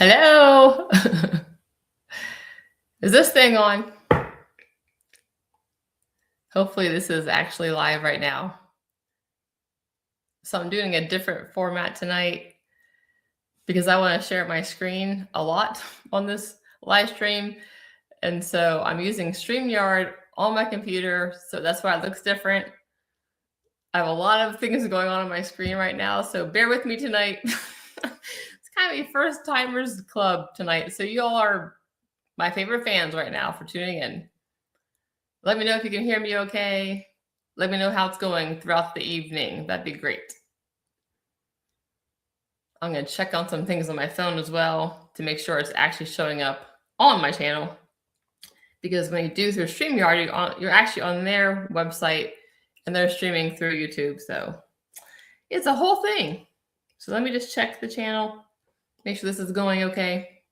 Hello. Is this thing on? Hopefully this is actually live right now. So I'm doing a different format tonight because I want to share my screen a lot on this live stream. And so I'm using StreamYard on my computer. So that's why it looks different. I have a lot of things going on my screen right now. So bear with me tonight. It's kind of a first timers club tonight. So you all are my favorite fans right now for tuning in. Let me know if you can hear me okay. Let me know how it's going throughout the evening. That'd be great. I'm going to check on some things on my phone as well to make sure it's actually showing up on my channel. Because when you do through StreamYard, you're actually on their website and they're streaming through YouTube. So it's a whole thing. So let me just check the channel, make sure this is going okay.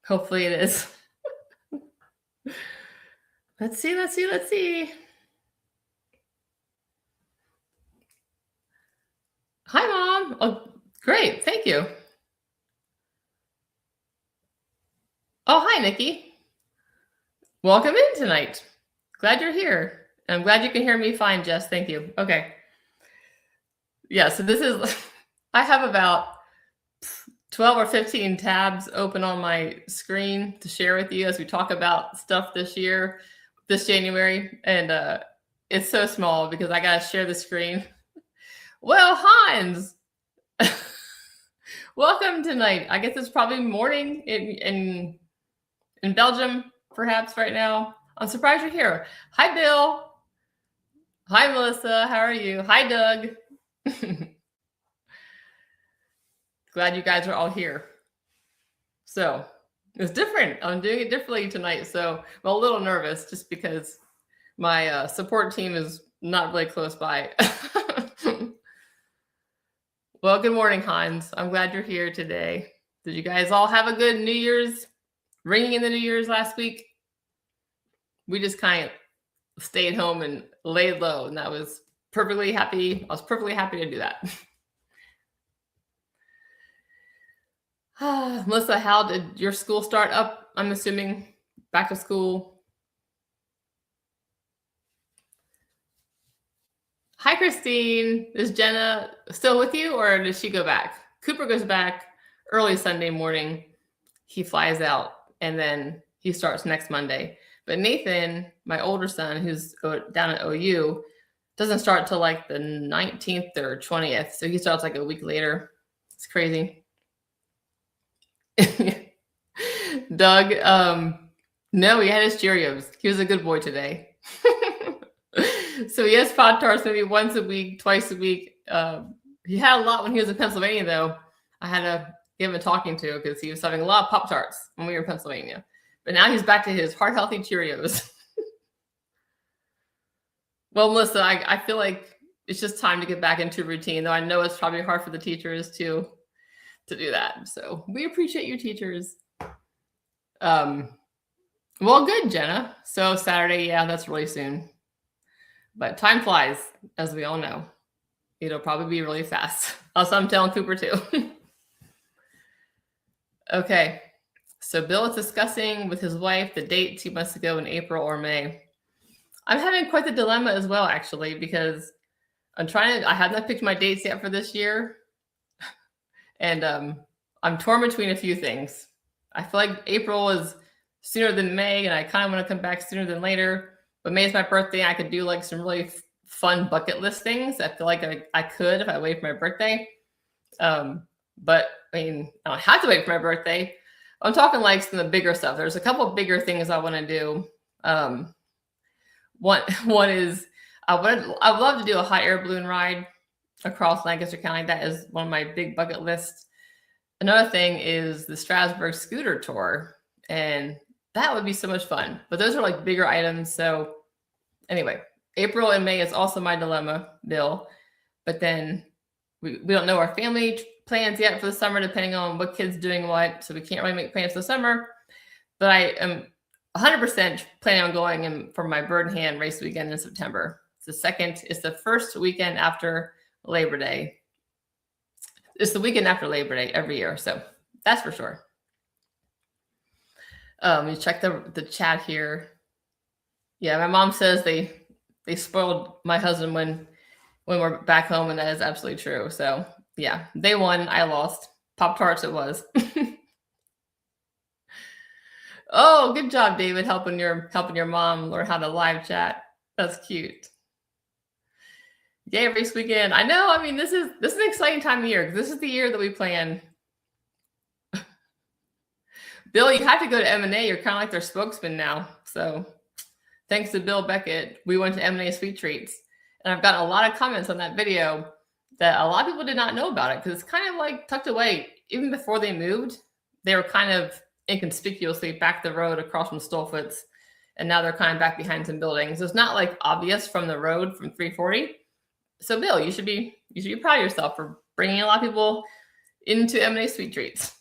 Hopefully it is. Let's see. Hi, Mom. Oh, great. Thank you. Oh, hi, Nikki. Welcome in tonight. Glad you're here. I'm glad you can hear me fine, Jess. Thank you. Okay. Yeah, so this is, I have about 12 or 15 tabs open on my screen to share with you as we talk about stuff this January. And it's so small because I got to share the screen. Well, Hans, welcome tonight. I guess it's probably morning in Belgium, perhaps right now. I'm surprised you're here. Hi, Bill. Hi, Melissa. How are you? Hi, Doug. Glad you guys are all here. So it's different. I'm doing it differently tonight. So I'm a little nervous just because my support team is not really close by. Well, good morning, Hans. I'm glad you're here today. Did you guys all have a good New Year's, ringing in the New Year's last week? We just kind of stayed home and laid low, and that was perfectly happy. I was perfectly happy to do that. Melissa, how did your school start up? I'm assuming back to school. Hi, Christine. Is Jenna still with you or does she go back? Cooper goes back early Sunday morning. He flies out and then he starts next Monday. But Nathan, my older son, who's down at OU, doesn't start till like the 19th or 20th. So he starts like a week later. It's crazy. Doug, no, he had his Cheerios. He was a good boy today. So he has Pop-Tarts maybe once a week, twice a week. He had a lot when he was in Pennsylvania, though. I had to give him a talking to because he was having a lot of Pop-Tarts when we were in Pennsylvania. But now he's back to his heart-healthy Cheerios. Well, Melissa, I feel like it's just time to get back into routine, though I know it's probably hard for the teachers to do that. So we appreciate you, teachers. Well, good, Jenna. So Saturday, yeah, that's really soon. But time flies, as we all know. It'll probably be really fast. Also, I'm telling Cooper too. Okay. So Bill is discussing with his wife the dates he wants to go in April or May. I'm having quite the dilemma as well, actually, because I have not picked my dates yet for this year. And I'm torn between a few things. I feel like April is sooner than May, and I kind of want to come back sooner than later. But May is my birthday. I could do like some really fun bucket list things. I feel like I could if I wait for my birthday. But I mean, I don't have to wait for my birthday. I'm talking like some of the bigger stuff. There's a couple of bigger things I want to do. One is I'd love to do a hot air balloon ride across Lancaster County. That is one of my big bucket lists. Another thing is the Strasburg scooter tour, and that would be so much fun. But those are like bigger items. So anyway, April and May is also my dilemma, Bill. But then we don't know our family plans yet for the summer, depending on what kid's doing what. So we can't really make plans for the summer. But I am 100% planning on going for my bird in hand race weekend in September. It's the first weekend after Labor Day. It's the weekend after Labor Day every year. So That's for sure. You check the chat here. Yeah, my mom says they spoiled my husband when we're back home, and that is absolutely true. So yeah, they won, I lost. Pop-Tarts it was. Oh, good job, David, helping your mom learn how to live chat. That's cute. Yay, race weekend. I know. I mean, this is an exciting time of year. This is the year that we plan. Bill, you have to go to M&A. You're kind of like their spokesman now. So thanks to Bill Beckett, we went to M&A Sweet Treats. And I've gotten a lot of comments on that video that a lot of people did not know about it because it's kind of like tucked away. Even before they moved, they were kind of inconspicuously back the road across from Stolfitz. And now they're kind of back behind some buildings. So it's not like obvious from the road from 340. So Bill, you should be proud of yourself for bringing a lot of people into M&A Sweet Treats.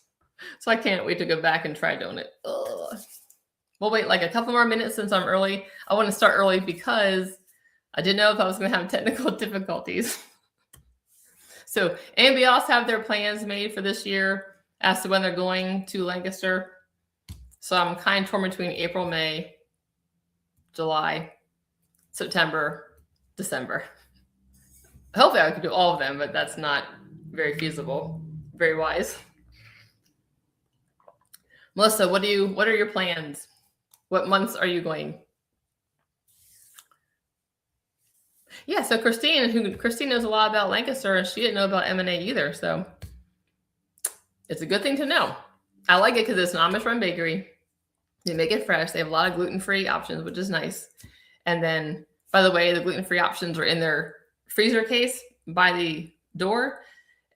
So I can't wait to go back and try donut. Ugh. We'll wait like a couple more minutes since I'm early. I want to start early because I didn't know if I was going to have technical difficulties. So anybody else have their plans made for this year as to when they're going to Lancaster? So I'm kind of torn between April, May, July, September, December. Hopefully I could do all of them, but that's not very feasible, very wise. Melissa, what are your plans? What months are you going? Yeah, so Christine knows a lot about Lancaster, and she didn't know about M&A either. So it's a good thing to know. I like it because it's an Amish-run bakery. They make it fresh. They have a lot of gluten-free options, which is nice. And then, by the way, the gluten-free options are in their freezer case by the door.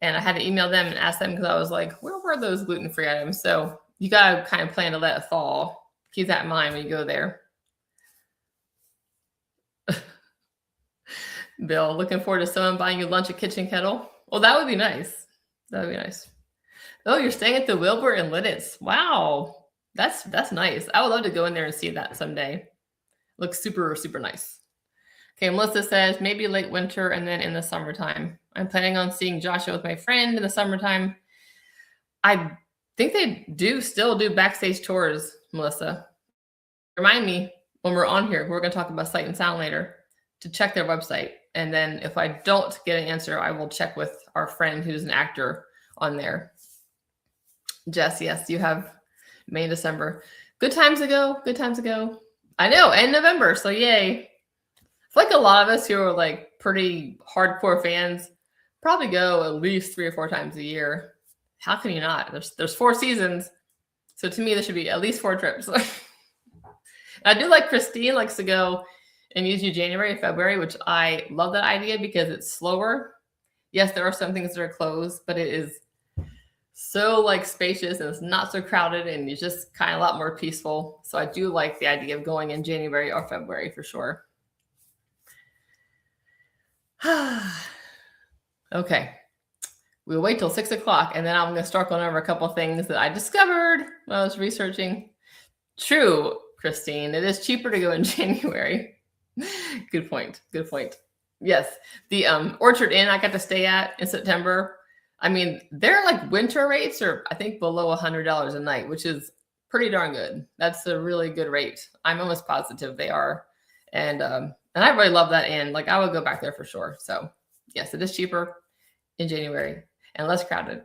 And I had to email them and ask them because I was like, where were those gluten-free items? So you got to kind of plan to let it fall. Keep that in mind when you go there. Bill, looking forward to someone buying you lunch at Kitchen Kettle. Well, that would be nice. That would be nice. Oh, you're staying at the Wilbur in Lidditz. Wow. That's nice. I would love to go in there and see that someday. Looks super, super nice. Okay, Melissa says maybe late winter and then in the summertime. I'm planning on seeing Joshua with my friend in the summertime. I think they still do backstage tours, Melissa. Remind me when we're on here, we're going to talk about Sight and Sound later, to check their website. And then if I don't get an answer, I will check with our friend who's an actor on there. Jess, yes, you have May and December. Good times ago. Good times ago. I know, and November. So yay. I feel like a lot of us who are like pretty hardcore fans probably go at least 3 or 4 times a year. How can you not? There's 4 seasons. So to me, there should be at least 4 trips. I do like Christine likes to go and usually January, February, which I love that idea because it's slower. Yes, there are some things that are closed, but it is so like spacious and it's not so crowded and it's just kind of a lot more peaceful. So I do like the idea of going in January or February for sure. Okay. We'll wait till 6 o'clock and then I'm going to start going over a couple of things that I discovered when I was researching. True, Christine. It is cheaper to go in January. Good point. Good point. Yes. The Orchard Inn I got to stay at in September. I mean, their like winter rates are, I think, below $100 a night, which is pretty darn good. That's a really good rate. I'm almost positive they are. And I really love that inn. Like I would go back there for sure. So yes, it is cheaper in January and less crowded.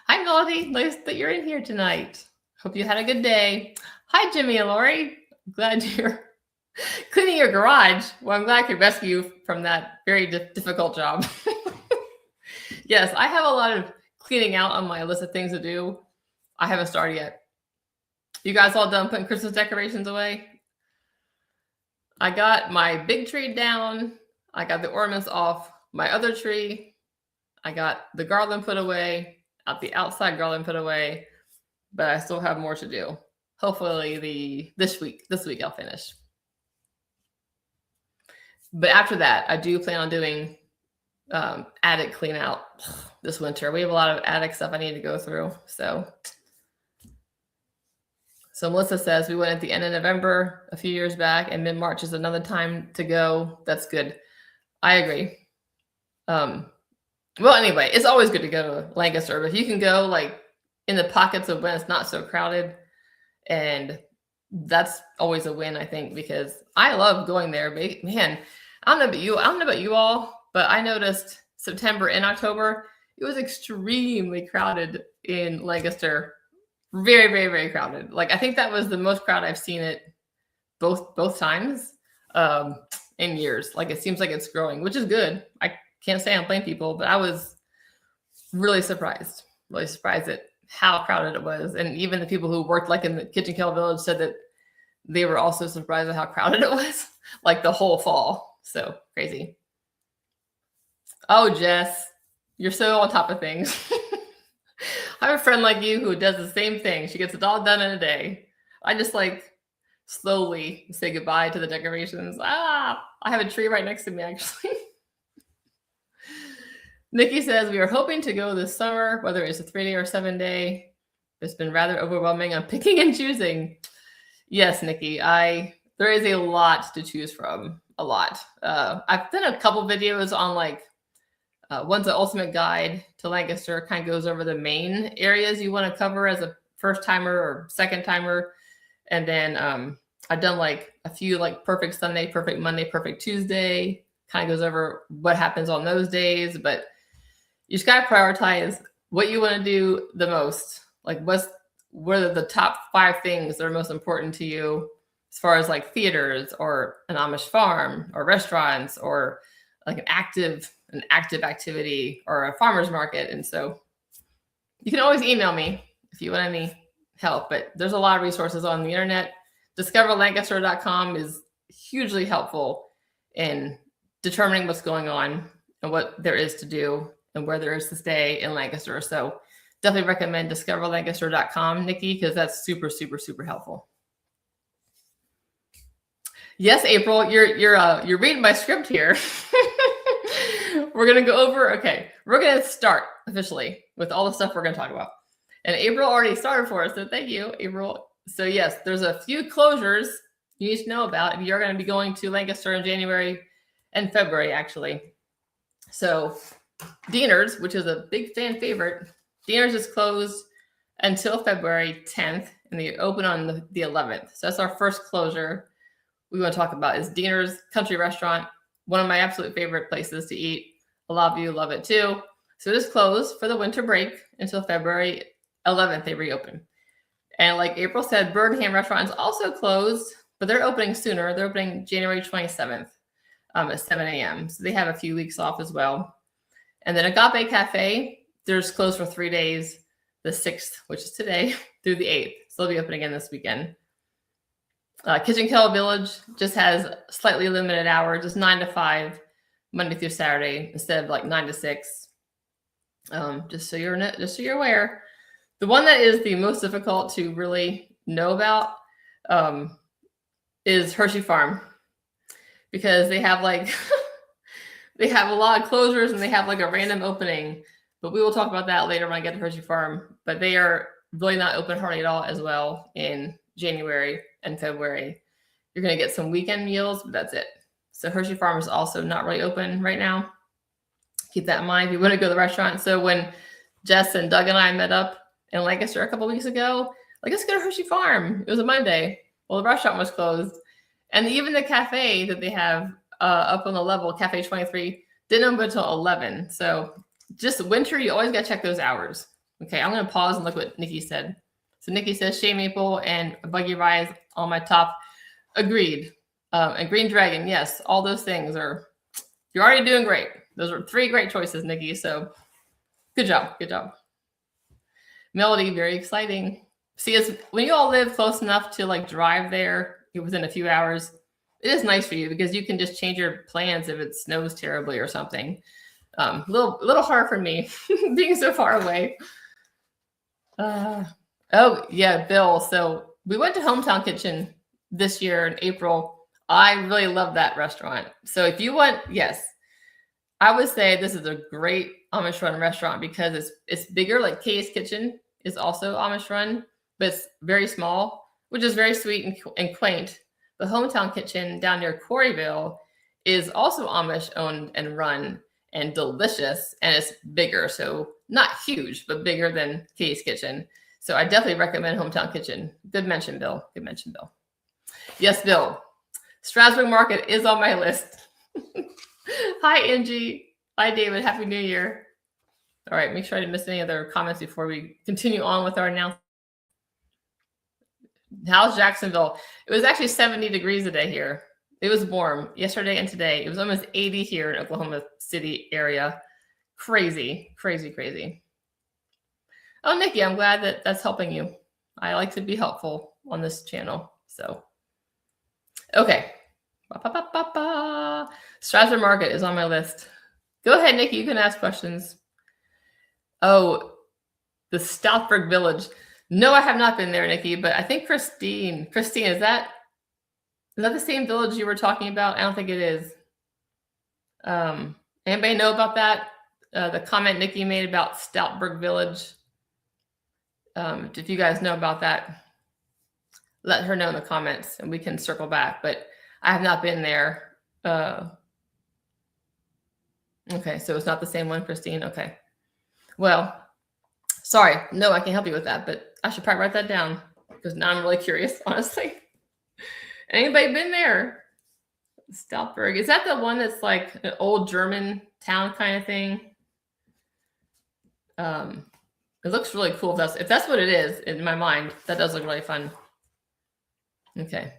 Hi, Melody. Nice that you're in here tonight. Hope you had a good day. Hi, Jimmy and Lori. Glad you're cleaning your garage. Well, I'm glad I could rescue you from that very difficult job. Yes, I have a lot of cleaning out on my list of things to do. I haven't started yet. You guys all done putting Christmas decorations away? I got my big tree down. I got the ornaments off my other tree. I got the garland put away, the outside garland put away, but I still have more to do. Hopefully this week I'll finish. But after that, I do plan on doing attic clean out this winter. We have a lot of attic stuff I need to go through. So Melissa says we went at the end of November a few years back, and mid-March is another time to go. That's good. I agree. Well, anyway, it's always good to go to Lancaster. But if you can go like in the pockets of when it's not so crowded, and that's always a win, I think, because I love going there. But man, I don't know about you all, but I noticed September and October, it was extremely crowded in Lancaster. Very, very, very crowded. Like I think that was the most crowd I've seen it both times in years. Like it seems like it's growing, which is good. I can't say I'm blaming people, but I was really surprised at how crowded it was. And even the people who worked like in the Kitchen Kettle Village said that they were also surprised at how crowded it was, like the whole fall. So crazy. Oh, Jess, you're so on top of things. I have a friend like you who does the same thing. She gets it all done in a day. I just like slowly say goodbye to the decorations. I have a tree right next to me, actually. Nikki says, we are hoping to go this summer, whether it's a 3-day or 7-day. It's been rather overwhelming. I'm picking and choosing. Yes, Nikki, there is a lot to choose from, a lot. I've done a couple videos on like, one's an ultimate guide to Lancaster, kind of goes over the main areas you want to cover as a first timer or second timer. And then I've done like a few like perfect Sunday, perfect Monday, perfect Tuesday, kind of goes over what happens on those days. But you just got to prioritize what you want to do the most. Like what are the top 5 things that are most important to you as far as like theaters or an Amish farm or restaurants or like an active activity or a farmer's market. And so you can always email me if you want any help, but there's a lot of resources on the internet. DiscoverLancaster.com is hugely helpful in determining what's going on and what there is to do and where there is to stay in Lancaster. So definitely recommend DiscoverLancaster.com, Nikki, because that's super, super, super helpful. Yes, April, you're reading my script here. We're gonna go over. Okay, we're gonna start officially with all the stuff we're gonna talk about. And April already started for us, so thank you, April. So yes, there's a few closures you need to know about if you're going to be going to Lancaster in January and February, actually. So Deaner's, which is a big fan favorite, Deaner's is closed until February 10th, and they open on the 11th. So that's our first closure we want to talk about is Deaner's Country Restaurant, one of my absolute favorite places to eat. A lot of you love it too. So it is closed for the winter break until February 11th, they reopen. And like April said, Birmingham Restaurant is also closed, but they're opening sooner. They're opening January 27th at 7 a.m. So they have a few weeks off as well. And then Agape Cafe, they're closed for 3 days, the 6th, which is today, through the 8th. So they'll be open again this weekend. Kitchen Kettle Village just has slightly limited hours, just 9 to 5, Monday through Saturday, instead of like 9 to 6. Just so you're aware. The one that is the most difficult to really know about is Hershey Farm, because they have like they have a lot of closures and they have like a random opening. But we will talk about that later when I get to Hershey Farm. But they are really not open hardly at all as well in January and February. You're going to get some weekend meals, but that's it. So Hershey Farm is also not really open right now. Keep that in mind if you want to go to the restaurant. So when Jess and Doug and I met up in Lancaster a couple of weeks ago, like, let's go to Hershey Farm. It was a Monday. Well, the restaurant was closed. And even the cafe that they have up on the level, Cafe 23, didn't open until 11. So just winter, you always got to check those hours. Okay, I'm going to pause and look what Nikki said. So Nikki says, Shea Maple and Buggy Rise on my top. Agreed. And Green Dragon, yes, all those things are, you're already doing great. Those are 3 great choices, Nikki. So good job. Good job. Melody, very exciting. See, it's when you all live close enough to like drive there within a few hours, it is nice for you because you can just change your plans if it snows terribly or something. A little hard for me being so far away. Oh yeah, Bill. So we went to Hometown Kitchen this year in April. I really love that restaurant. So if you want, yes, I would say this is a great Amish run restaurant because it's bigger. Like Kay's Kitchen is also Amish run, but it's very small, which is very sweet and quaint. The Hometown Kitchen down near Quarryville is also Amish owned and run, and delicious, and it's bigger. So not huge, but bigger than Katie's Kitchen. So I definitely recommend Hometown Kitchen. Good mention, Bill. Good mention, Bill. Yes, Bill. Strasburg Market is on my list. Hi, Angie. Hi, David. Happy New Year. All right, make sure I didn't miss any other comments before we continue on with our announcement. How's Jacksonville? It was actually 70 degrees a day here. It was warm yesterday and today. It was almost 80 here in Oklahoma City area. Crazy, crazy, crazy. Oh, Nikki, I'm glad that that's helping you. I like to be helpful on this channel. So, okay. Strasburg Market is on my list. Go ahead, Nikki. You can ask questions. Oh, the Stouthburg Village. No, I have not been there, Nikki, but I think Christine, is that the same village you were talking about? I don't think it is. Anybody know about that? The comment Nikki made about Stouthburg Village. If you guys know about that, let her know in the comments and we can circle back, but I have not been there. Okay, so it's not the same one, Christine. Okay. Well, sorry. No, I can't help you with that, but I should probably write that down because now I'm really curious, honestly. Anybody been there? Stouthburg. Is that the one that's like an old German town kind of thing? It looks really cool. If that's what it is in my mind, that does look really fun. Okay.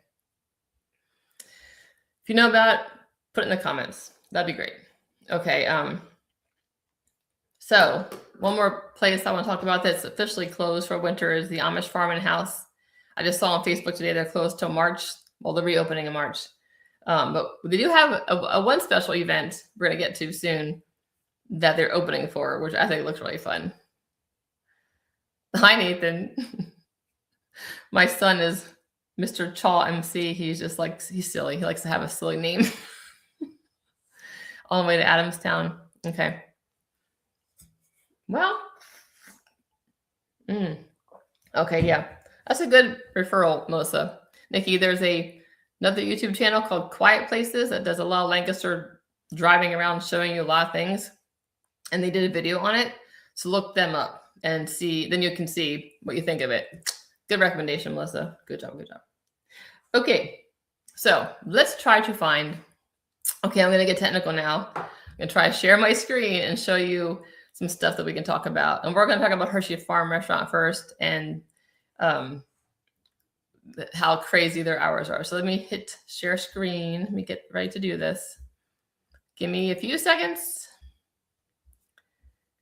If you know about it, put it in the comments. That'd be great. Okay. So one more place I want to talk about that's officially closed for winter is the Amish Farm and House. I just saw on Facebook today they're closed till March. Well, they're reopening in March. But they do have a one special event we're going to get to soon that they're opening for, which I think looks really fun. Hi, Nathan. My son is Mr. Chaw MC. He's just like, he's silly. He likes to have a silly name. All the way to Adamstown. Okay. Well, okay, yeah. That's a good referral, Melissa. Nikki, there's another YouTube channel called Quiet Places that does a lot of Lancaster driving around showing you a lot of things. And they did a video on it. So look them up and see, then you can see what you think of it. Good recommendation, Melissa. Good job, good job. Okay, so let's try to find, okay, I'm gonna get technical now. I'm gonna try to share my screen and show you some stuff that we can talk about. And we're gonna talk about Hershey Farm Restaurant first and how crazy their hours are. So let me hit share screen. Let me get ready to do this. Give me a few seconds.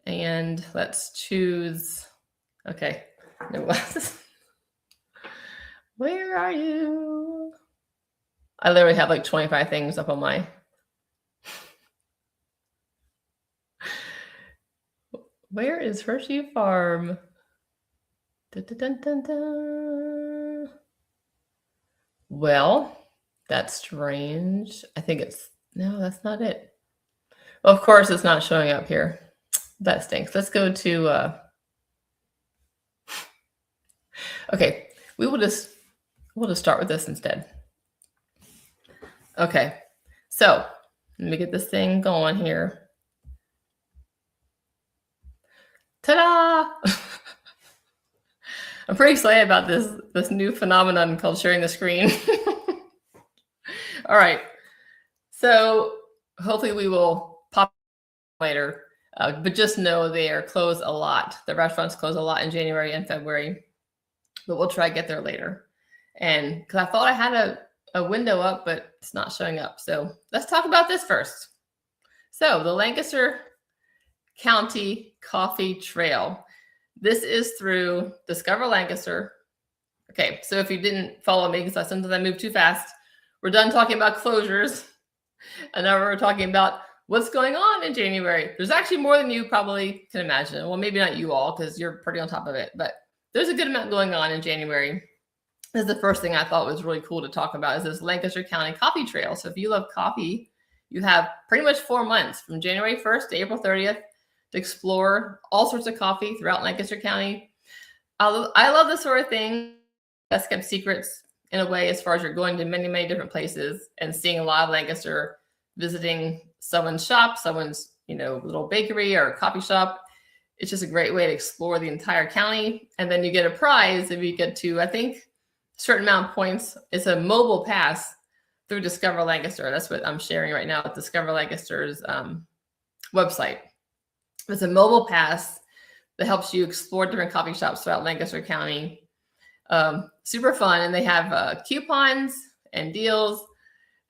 And let's choose, okay, no glasses. Where are you? I literally have like 25 things up on my. Where is Hershey Farm? Dun, dun, dun, dun. Well, that's strange. I think it's, no, that's not it. Well, of course, it's not showing up here. That stinks. Let's go to, okay, we'll just start with this instead. Okay, so let me get this thing going here. Ta-da! I'm pretty excited about this new phenomenon called sharing the screen. All right, so hopefully we will pop later. But just know they are closed a lot. The restaurants close a lot in January and February, but we'll try to get there later. And because I thought I had a window up, but it's not showing up. So let's talk about this first. So the Lancaster County Coffee Trail. This is through Discover Lancaster. Okay, so if you didn't follow me, because sometimes I move too fast, we're done talking about closures. And now we're talking about what's going on in January. There's actually more than you probably can imagine. Well, maybe not you all, because you're pretty on top of it, but there's a good amount going on in January. This is the first thing I thought was really cool to talk about is this Lancaster County Coffee Trail. So if you love coffee, you have pretty much 4 months from January 1st to April 30th to explore all sorts of coffee throughout Lancaster County. I love this sort of thing. Best kept secrets in a way, as far as you're going to many, many different places and seeing a lot of Lancaster, visiting someone's shop, someone's little bakery or coffee shop. It's just a great way to explore the entire county. And then you get a prize if you get to, I think, a certain amount of points. It's a mobile pass through Discover Lancaster. That's what I'm sharing right now with Discover Lancaster's website. It's a mobile pass that helps you explore different coffee shops throughout Lancaster County. Super fun. And they have coupons and deals.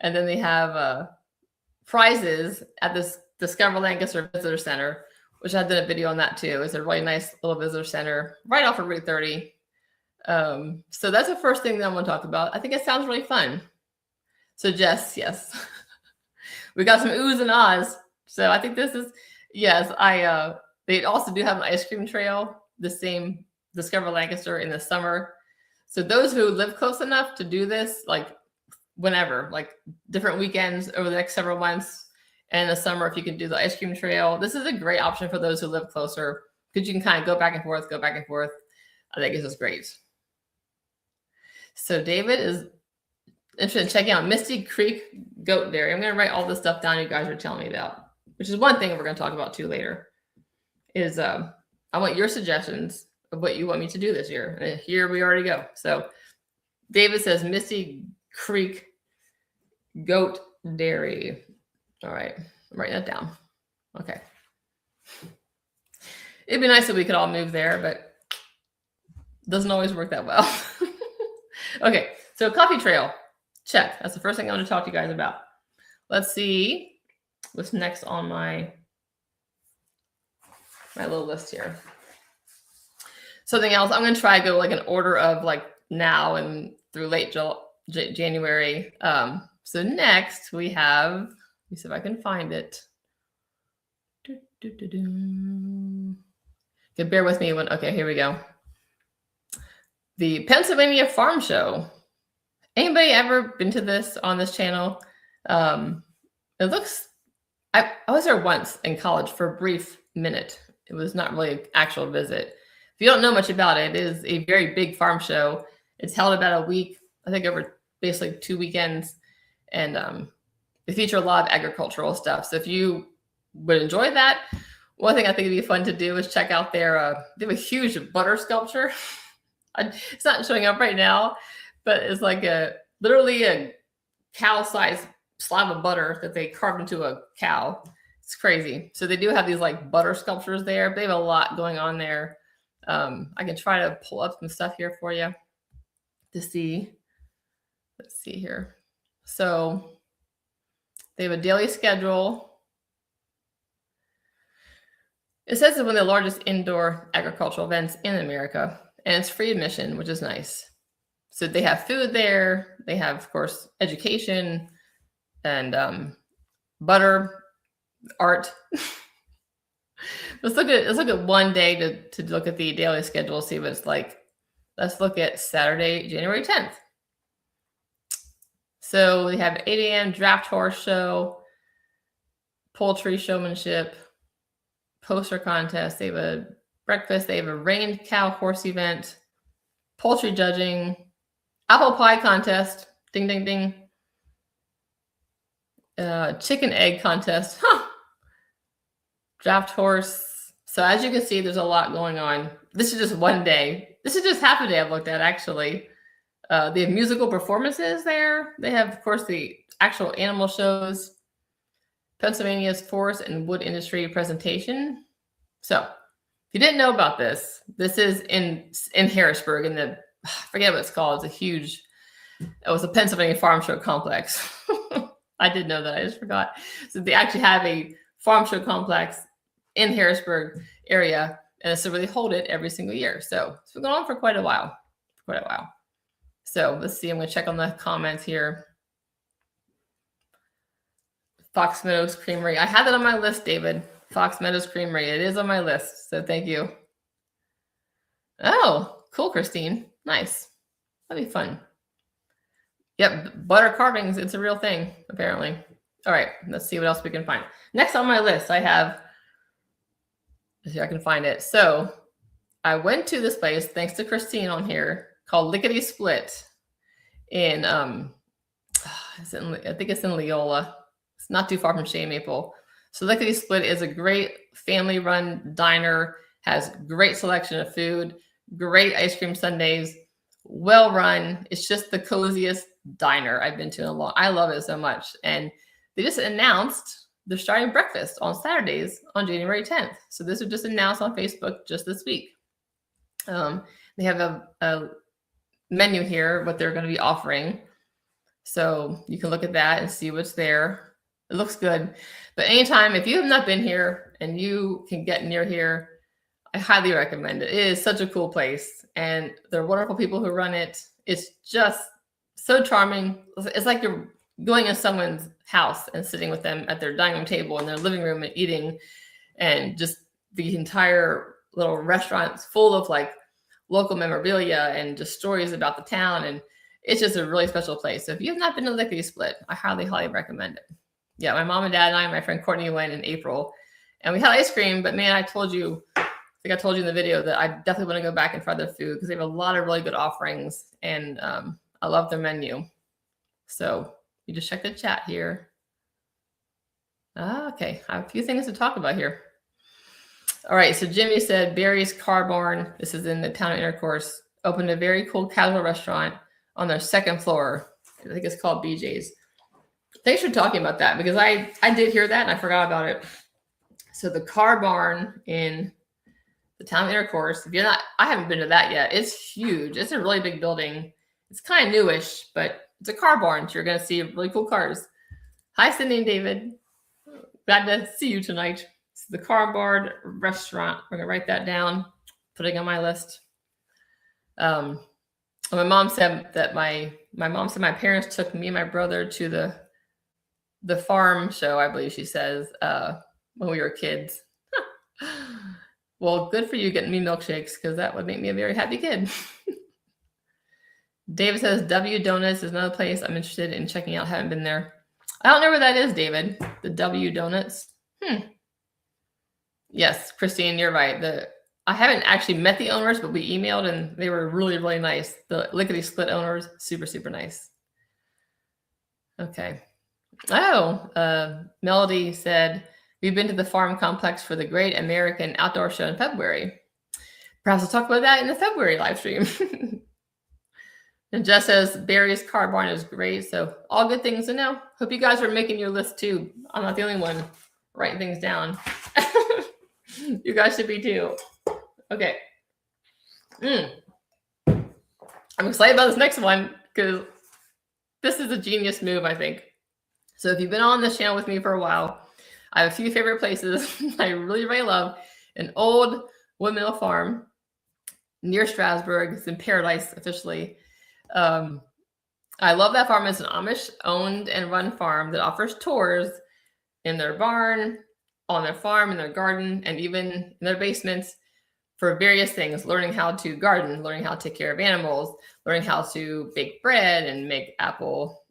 And then they have prizes at this Discover Lancaster Visitor Center, which I did a video on that too. It's a really nice little visitor center right off of Route 30. So that's the first thing that I'm going to talk about. I think it sounds really fun. So Jess, yes. We got some oohs and ahs. So I think this is, yes, they also do have an ice cream trail, the same Discover Lancaster in the summer. So those who live close enough to do this, like whenever, like different weekends over the next several months, and in the summer, if you can do the ice cream trail, this is a great option for those who live closer because you can kind of go back and forth. I think this is great. So David is interested in checking out Misty Creek Goat Dairy. I'm going to write all this stuff down you guys are telling me about, which is one thing we're going to talk about too later, is I want your suggestions of what you want me to do this year. And here we already go. So David says Misty Creek Goat Dairy. All right, I'm writing that down. Okay. It'd be nice if we could all move there, but it doesn't always work that well. Okay, so coffee trail, check. That's the first thing I want to talk to you guys about. Let's see what's next on my little list here. Something else, I'm going to try to go like an order of like now and through late January. So next we have, let me see if I can find it. Okay, bear with me okay, here we go. The Pennsylvania Farm Show. Anybody ever been to this on this channel? It looks, I was there once in college for a brief minute. It was not really an actual visit. If you don't know much about it, it is a very big farm show. It's held about a week, I think over basically 2 weekends. And they feature a lot of agricultural stuff. So if you would enjoy that, one thing I think it'd be fun to do is check out they have a huge butter sculpture. It's not showing up right now, but it's like literally a cow-sized slab of butter that they carved into a cow. It's crazy. So they do have these like butter sculptures there. But they have a lot going on there. I can try to pull up some stuff here for you to see. Let's see here. So they have a daily schedule. It says it's one of the largest indoor agricultural events in America, and it's free admission, which is nice. So they have food there. They have, of course, education and butter, art. Let's look at one day to look at the daily schedule, see what it's like. Let's look at Saturday, January 10th. So we have 8 a.m. draft horse show, poultry showmanship, poster contest. They have a breakfast. They have a reined cow horse event, poultry judging, apple pie contest. Ding, ding, ding. Chicken egg contest. Draft horse. So as you can see, there's a lot going on. This is just one day. This is just half a day I've looked at, actually. They have musical performances there. They have, of course, the actual animal shows, Pennsylvania's forest and wood industry presentation. So if you didn't know about this, this is in Harrisburg, in the, I forget what it's called. It was a Pennsylvania Farm Show complex. I did know that. I just forgot. So they actually have a farm show complex in Harrisburg area. And so they hold it every single year. So it's been going on for quite a while. So let's see. I'm going to check on the comments here. Fox Meadows Creamery. I had that on my list, David. Fox Meadows Creamery. It is on my list. So thank you. Oh, cool, Christine. Nice. That'd be fun. Yep. Butter carvings. It's a real thing, apparently. All right. Let's see what else we can find. Next on my list, I have, let's see if I can find it. So I went to this place, thanks to Christine on here, called Lickety Split in, I think it's in Leola. It's not too far from Shea Maple. So Lickety Split is a great family-run diner, has great selection of food, great ice cream sundaes, well run. It's just the coziest diner I've been to in a long. I love it so much. And they just announced they're starting breakfast on Saturdays on January 10th. So this was just announced on Facebook just this week. They have a menu here, what they're going to be offering. So you can look at that and see what's there. It looks good. But anytime, if you have not been here and you can get near here, I highly recommend it. It is such a cool place. And they're wonderful people who run it. It's just so charming. It's like you're going in someone's house and sitting with them at their dining room table in their living room and eating. And just the entire little restaurant's full of like local memorabilia and just stories about the town. And it's just a really special place. So if you have not been to Lickety Split, I highly, highly recommend it. Yeah, my mom and dad and I, my friend Courtney, went in April and we had ice cream. But man, I told you in the video that I definitely want to go back and try their food because they have a lot of really good offerings. And I love their menu. So you just check the chat here. Okay, I have a few things to talk about here. All right, so Jimmy said Barry's Car Barn, this is in the town of Intercourse, opened a very cool casual restaurant on their second floor. I think it's called BJ's. Thanks for talking about that because I did hear that and I forgot about it. So the Car Barn in the town of Intercourse, if you're not, I haven't been to that yet. It's huge. It's a really big building. It's kind of newish, but it's a car barn. So you're going to see really cool cars. Hi, Sydney and David. Glad to see you tonight. It's the Car Barn restaurant. We're going to write that down, putting on my list. My mom said that my parents took me and my brother to the farm show, I believe she says, when we were kids. Well, good for you getting me milkshakes because that would make me a very happy kid. David says W Donuts is another place I'm interested in checking out. Haven't been there. I don't know where that is, David. The W Donuts. Yes, Christine, you're right. I haven't actually met the owners, but we emailed and they were really, really nice. The Lickety Split owners, super, super nice. Okay. Oh, Melody said, we've been to the farm complex for the Great American Outdoor Show in February. Perhaps we'll talk about that in the February live stream. And Jess says, Barry's Car Barn is great. So all good things to know. Hope you guys are making your list too. I'm not the only one writing things down. You guys should be too. Okay. I'm excited about this next one because this is a genius move, I think. So if you've been on this channel with me for a while, I have a few favorite places I really, really love. An old windmill farm near Strasbourg. It's in Paradise officially. I love that farm. It's an Amish owned and run farm that offers tours in their barn, on their farm, in their garden, and even in their basements for various things, learning how to garden, learning how to take care of animals, learning how to bake bread and make apple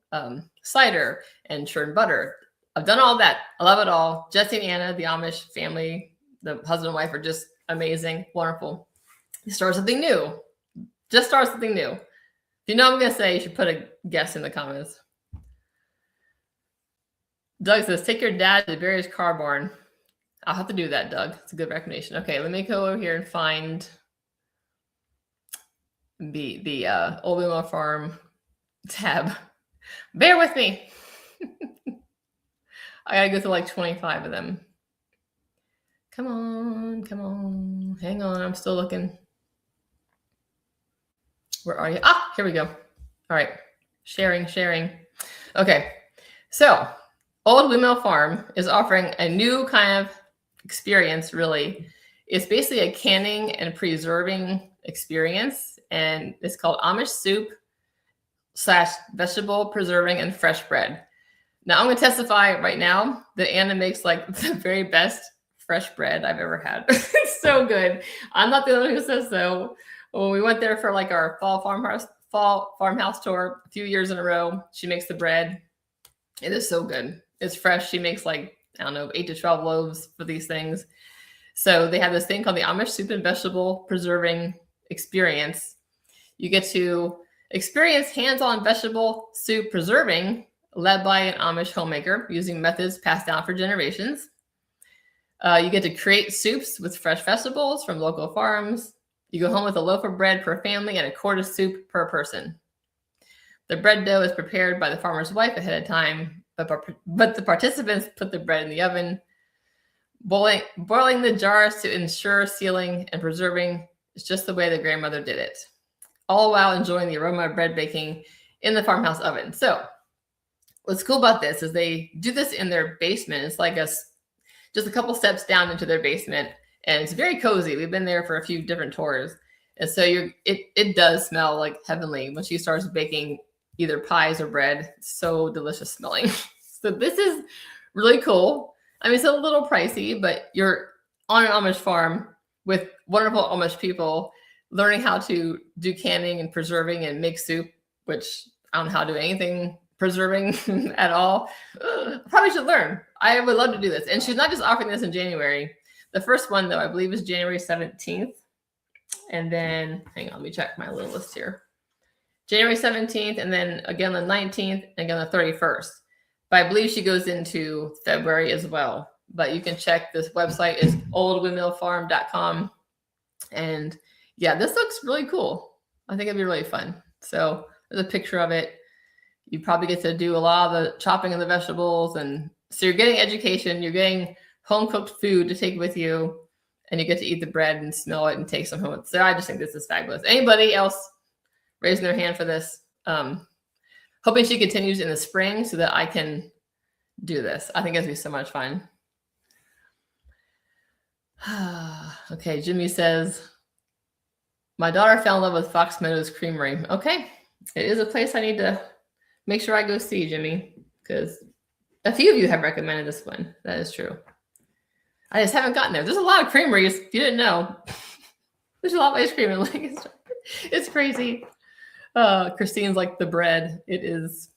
cider and churn butter. I've done all that. I love it all. Jesse and Anna, the Amish family, the husband and wife are just amazing, wonderful. Start something new. Just start something new. If you know what I'm going to say, you should put a guess in the comments. Doug says, take your dad to the Barry's Car Barn. I'll have to do that, Doug. It's a good recommendation. Okay, let me go over here and find the Old Windmill Farm tab. Bear with me. I got to go through like 25 of them. Come on, come on. Hang on, I'm still looking. Where are you? Ah, here we go. All right. Sharing. Okay. So Old Windmill Farm is offering a new kind of experience, really. It's basically a canning and preserving experience. And it's called Amish soup / vegetable preserving and fresh bread. Now I'm going to testify right now that Anna makes like the very best fresh bread I've ever had. It's so good. I'm not the only one who says so. When we went there for like our fall farmhouse tour a few years in a row, she makes the bread. It is so good. It's fresh. She makes like, I don't know, 8 to 12 loaves for these things. So they have this thing called the Amish soup and vegetable preserving experience. You get to experience hands-on vegetable soup preserving led by an Amish homemaker using methods passed down for generations. You get to create soups with fresh vegetables from local farms. You go home with a loaf of bread per family and a quart of soup per person. The bread dough is prepared by the farmer's wife ahead of time, but the participants put the bread in the oven, boiling the jars to ensure sealing and preserving is just the way the grandmother did it, all while enjoying the aroma of bread baking in the farmhouse oven. So what's cool about this is they do this in their basement. It's like just a couple steps down into their basement, and it's very cozy. We've been there for a few different tours, and so it does smell like heavenly when she starts baking either pies or bread. It's so delicious smelling. So this is really cool. I mean, it's a little pricey, but you're on an Amish farm with wonderful Amish people learning how to do canning and preserving and make soup, which I don't know how to do anything preserving at all. Probably should learn. I would love to do this. And she's not just offering this in January. The first one, though, I believe is January 17th. And then, hang on, let me check my little list here. January 17th, and then again the 19th, and again the 31st. But I believe she goes into February as well. But you can check this website is oldwindmillfarm.com. And yeah, this looks really cool. I think it'd be really fun. So there's a picture of it. You probably get to do a lot of the chopping of the vegetables. And so you're getting education, you're getting home cooked food to take with you, and you get to eat the bread and smell it and take some home. So I just think this is fabulous. Anybody else raising their hand for this? Hoping she continues in the spring so that I can do this. I think it's going to be so much fun. Okay, Jimmy says, my daughter fell in love with Fox Meadows Creamery. Okay, it is a place I need to make sure I go see, Jimmy, because a few of you have recommended this one. That is true. I just haven't gotten there. There's a lot of creameries. If you didn't know, there's a lot of ice cream in Lancaster. It's crazy. Christine's like the bread. It is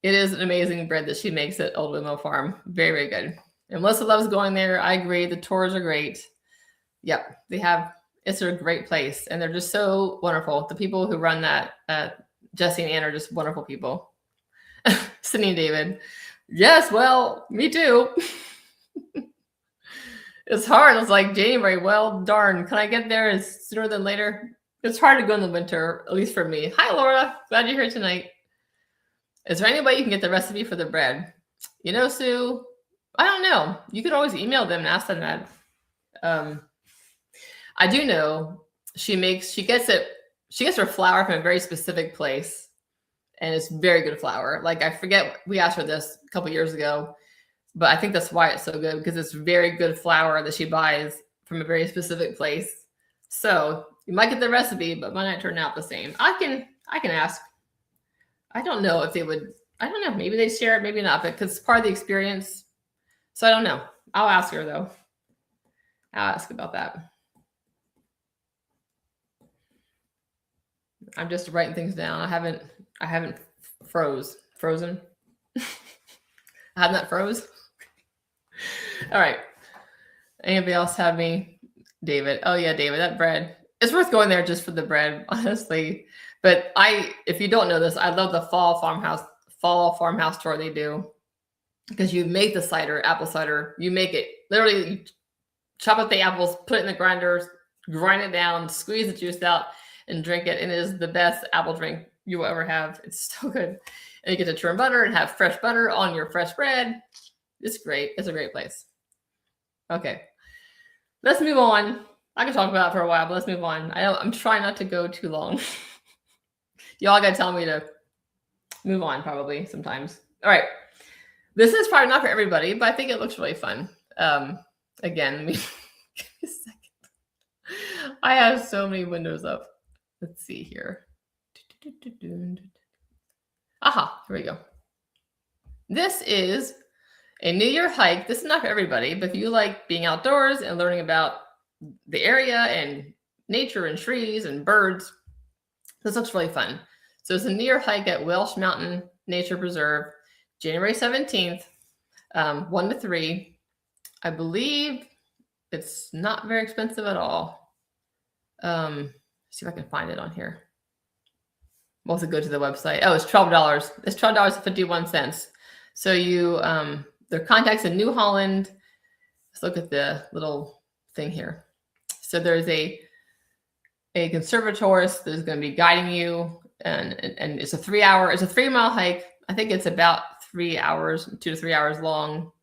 an amazing bread that she makes at Old Windmill Farm. Very, very good. And Melissa loves going there. I agree. The tours are great. Yep. It's a great place. And they're just so wonderful. The people who run that, Jesse and Ann, are just wonderful people. Sydney and David. Yes, well, me too. It's hard. It's like January. Well, darn. Can I get there sooner than later? It's hard to go in the winter, at least for me. Hi, Laura. Glad you're here tonight. Is there any way you can get the recipe for the bread? You know, Sue, I don't know. You could always email them and ask them that. I do know she gets her flour from a very specific place, and it's very good flour. Like, I forget, we asked her this a couple years ago, but I think that's why it's so good, because it's very good flour that she buys from a very specific place. So you might get the recipe, but might not turn out the same. I can ask. I don't know if they would. I don't know. Maybe they share it, maybe not, because it's part of the experience. So I don't know. I'll ask her though. I'll ask about that. I'm just writing things down. I haven't frozen. I have not froze. All right. Anybody else have me? David. Oh yeah, David, that bread. It's worth going there just for the bread, honestly. But if you don't know this, I love the fall farmhouse tour they do, because you make the cider, apple cider. You make it literally. You chop up the apples, put it in the grinder, grind it down, squeeze the juice out, and drink it. And it is the best apple drink you will ever have. It's so good. And you get to churn butter and have fresh butter on your fresh bread. It's great. It's a great place. Okay, let's move on. I can talk about it for a while, but let's move on. I'm trying not to go too long. Y'all got to tell me to move on probably sometimes. All right. This is probably not for everybody, but I think it looks really fun. Again, let me give me a second. I have so many windows up. Let's see here. Aha, here we go. This is a New Year hike. This is not for everybody, but if you like being outdoors and learning about the area and nature and trees and birds, this looks really fun. So it's a New Year hike at Welsh Mountain Nature Preserve, January 17th, 1 to 3. I believe it's not very expensive at all. See if I can find it on here. We'll also go to the website. Oh, it's $12. It's $12.51. So you, their contact's in New Holland. Let's look at the little thing here. So there's a conservatorist that's going to be guiding you, and it's a 3-mile hike. I think it's about 3 hours, 2 to 3 hours long.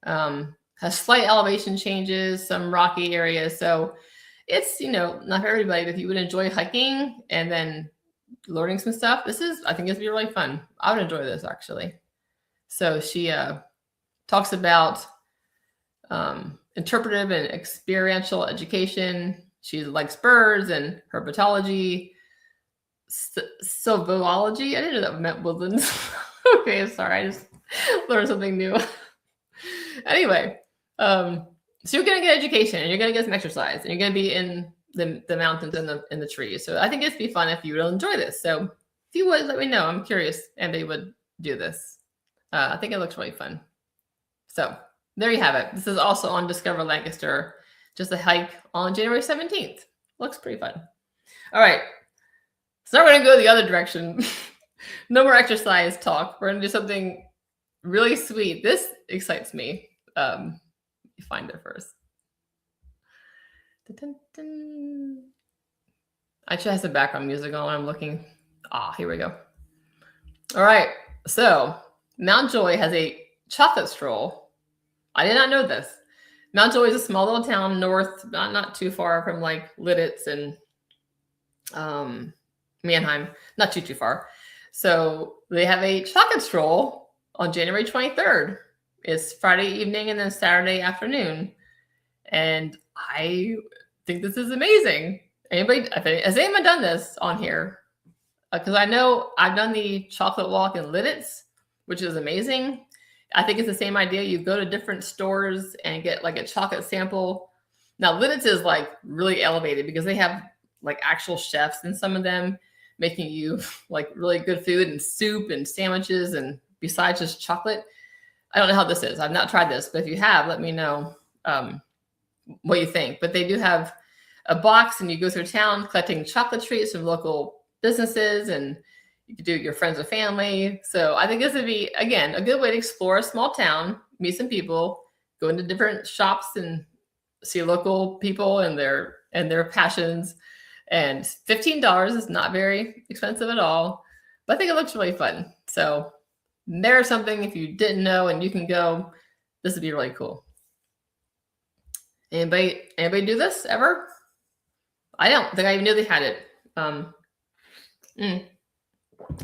Has slight elevation changes, some rocky areas. So it's, not for everybody, but if you would enjoy hiking and then learning some stuff, I think it's be really fun. I would enjoy this actually. So she talks about interpretive and experiential education. She likes birds and herpetology, silvology. I didn't know that meant woodlands. Okay, sorry, I just learned something new. Anyway, so you're gonna get education and you're gonna get some exercise and you're gonna be in the mountains and the trees. So I think it'd be fun if you would enjoy this. So if you would, let me know. I'm curious, and they would do this. I think it looks really fun. So there you have it. This is also on Discover Lancaster. Just a hike on January 17th. Looks pretty fun. All right. So now we're going to go the other direction. No more exercise talk. We're going to do something really sweet. This excites me. Let me find it first. Dun-dun-dun. I should have some background music on when I'm looking. Here we go. All right. So Mount Joy has a chocolate stroll. I did not know this. Mount Joy is a small little town north, not too far from like Lidditz and Mannheim, not too far. So they have a chocolate stroll on January 23rd. It's Friday evening and then Saturday afternoon. And I think this is amazing. Has anyone done this on here? Because I know I've done the chocolate walk in Lidditz, which is amazing. I think it's the same idea. You go to different stores and get like a chocolate sample. Now, Lidditz is like really elevated because they have like actual chefs in some of them making you like really good food and soup and sandwiches and besides just chocolate. I don't know how this is. I've not tried this, but if you have, let me know what you think. But they do have a box and you go through town collecting chocolate treats from local businesses and you can do it with your friends and family. So I think this would be, again, a good way to explore a small town, meet some people, go into different shops and see local people and their passions. And $15 is not very expensive at all, but I think it looks really fun. So there's something, if you didn't know and you can go, this would be really cool. Anybody do this ever? I don't think I even knew they had it.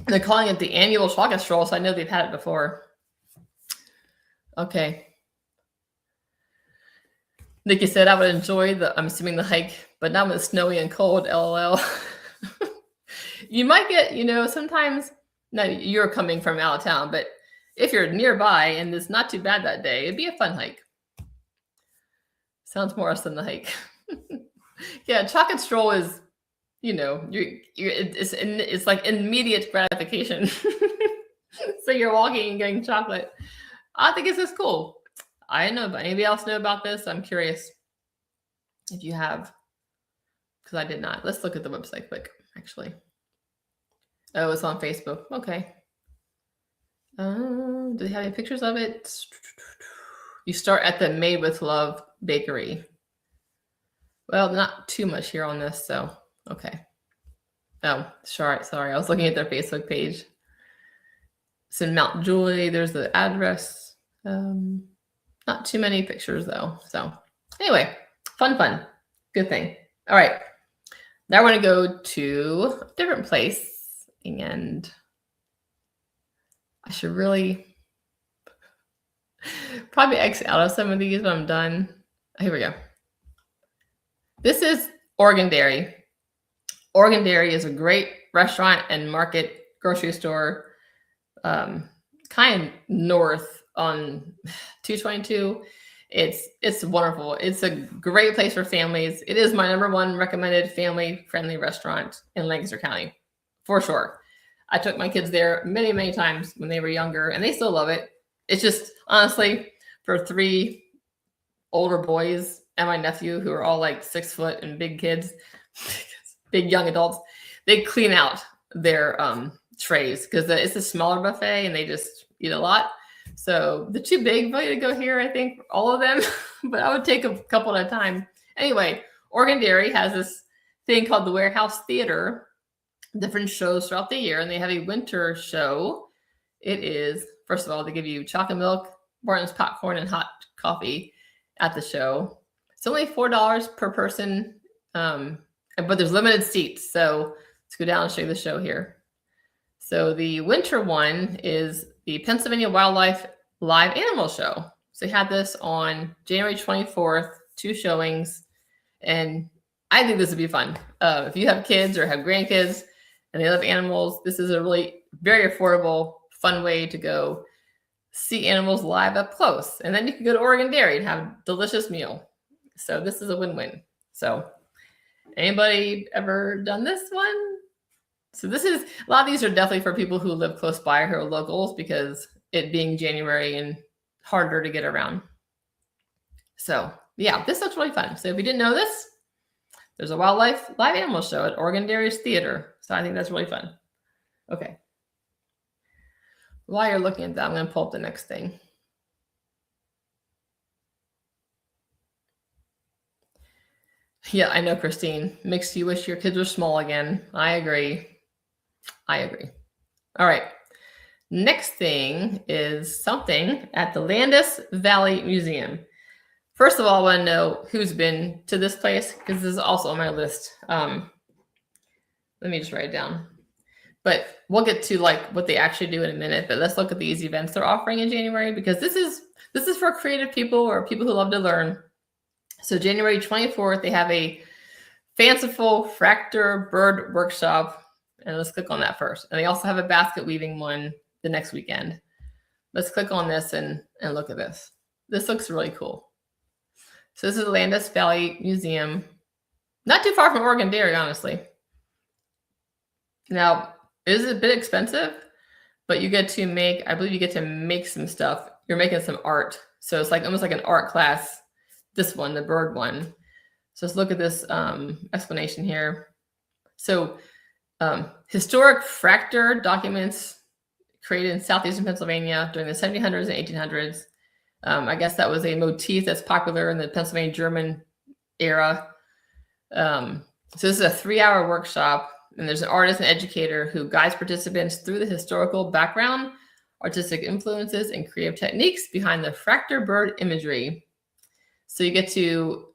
They're calling it the annual chocolate stroll, so I know they've had it before. Okay. Nikki said I would enjoy I'm assuming the hike, but not when it's snowy and cold, LOL. You might get, sometimes, now you're coming from out of town, but if you're nearby and it's not too bad that day, it'd be a fun hike. Sounds worse than the hike. Yeah, chocolate stroll is, it's like immediate gratification. So you're walking and getting chocolate. I think it's just cool. I don't know, but anybody else know about this? I'm curious if you have, because I did not. Let's look at the website quick, actually. Oh, it's on Facebook. Okay. Do they have any pictures of it? You start at the Made with Love Bakery. Well, not too much here on this, so okay. Oh, sorry. I was looking at their Facebook page. It's in Mount Joy. There's the address. Not too many pictures though. So anyway, fun. Good thing. All right. Now we're going to go to a different place, and I should really probably exit out of some of these when I'm done. Here we go. This is Oregon Dairy. Oregon Dairy is a great restaurant and market grocery store, kind of north on 222. It's wonderful. It's a great place for families. It is my #1 recommended family-friendly restaurant in Lancaster County, for sure. I took my kids there many, many times when they were younger, and they still love it. It's just, honestly, for 3 older boys and my nephew, who are all like 6 foot and big kids, big young adults, they clean out their trays because it's a smaller buffet and they just eat a lot. So the too big for you to go here, I think, all of them, but I would take a couple at a time. Anyway, Oregon Dairy has this thing called the Warehouse Theater, different shows throughout the year, and they have a winter show. It is, first of all, they give you chocolate milk, Barton's popcorn, and hot coffee at the show. It's only $4 per person, but there's limited seats. So let's go down and show you the show here. So the winter one is the Pennsylvania Wildlife Live Animal Show. So they had this on January 24th, 2 showings, and I think this would be fun. If you have kids or have grandkids and they love animals, this is a really very affordable, fun way to go see animals live up close. And then you can go to Oregon Dairy and have a delicious meal. So this is a win-win. So anybody ever done this one? So this is, a lot of these are definitely for people who live close by, who are locals, because it being January and harder to get around. So yeah, this looks really fun. So if you didn't know this, there's a wildlife live animal show at Oregon Dairy's Theater. So I think that's really fun. Okay. While you're looking at that, I'm going to pull up the next thing. Yeah, I know, Christine. Makes you wish your kids were small again. I agree. All right. Next thing is something at the Landis Valley Museum. First of all, I want to know who's been to this place, because this is also on my list. Let me just write it down. But we'll get to like what they actually do in a minute. But let's look at these events they're offering in January, because this is for creative people or people who love to learn. So January 24th, they have a fanciful fracture bird workshop. And let's click on that first. And they also have a basket weaving one the next weekend. Let's click on this and look at this. This looks really cool. So this is the Landis Valley Museum. Not too far from Oregon Dairy, honestly. Now, it is a bit expensive, but you get to make, I believe you get to make some stuff. You're making some art. So it's like almost like an art class. This one, the bird one. So let's look at this explanation here. So historic fracture documents created in southeastern Pennsylvania during the 1700s and 1800s. I guess that was a motif that's popular in the Pennsylvania German era. So this is a 3-hour workshop, and there's an artist and educator who guides participants through the historical background, artistic influences, and creative techniques behind the fracture bird imagery. So you get to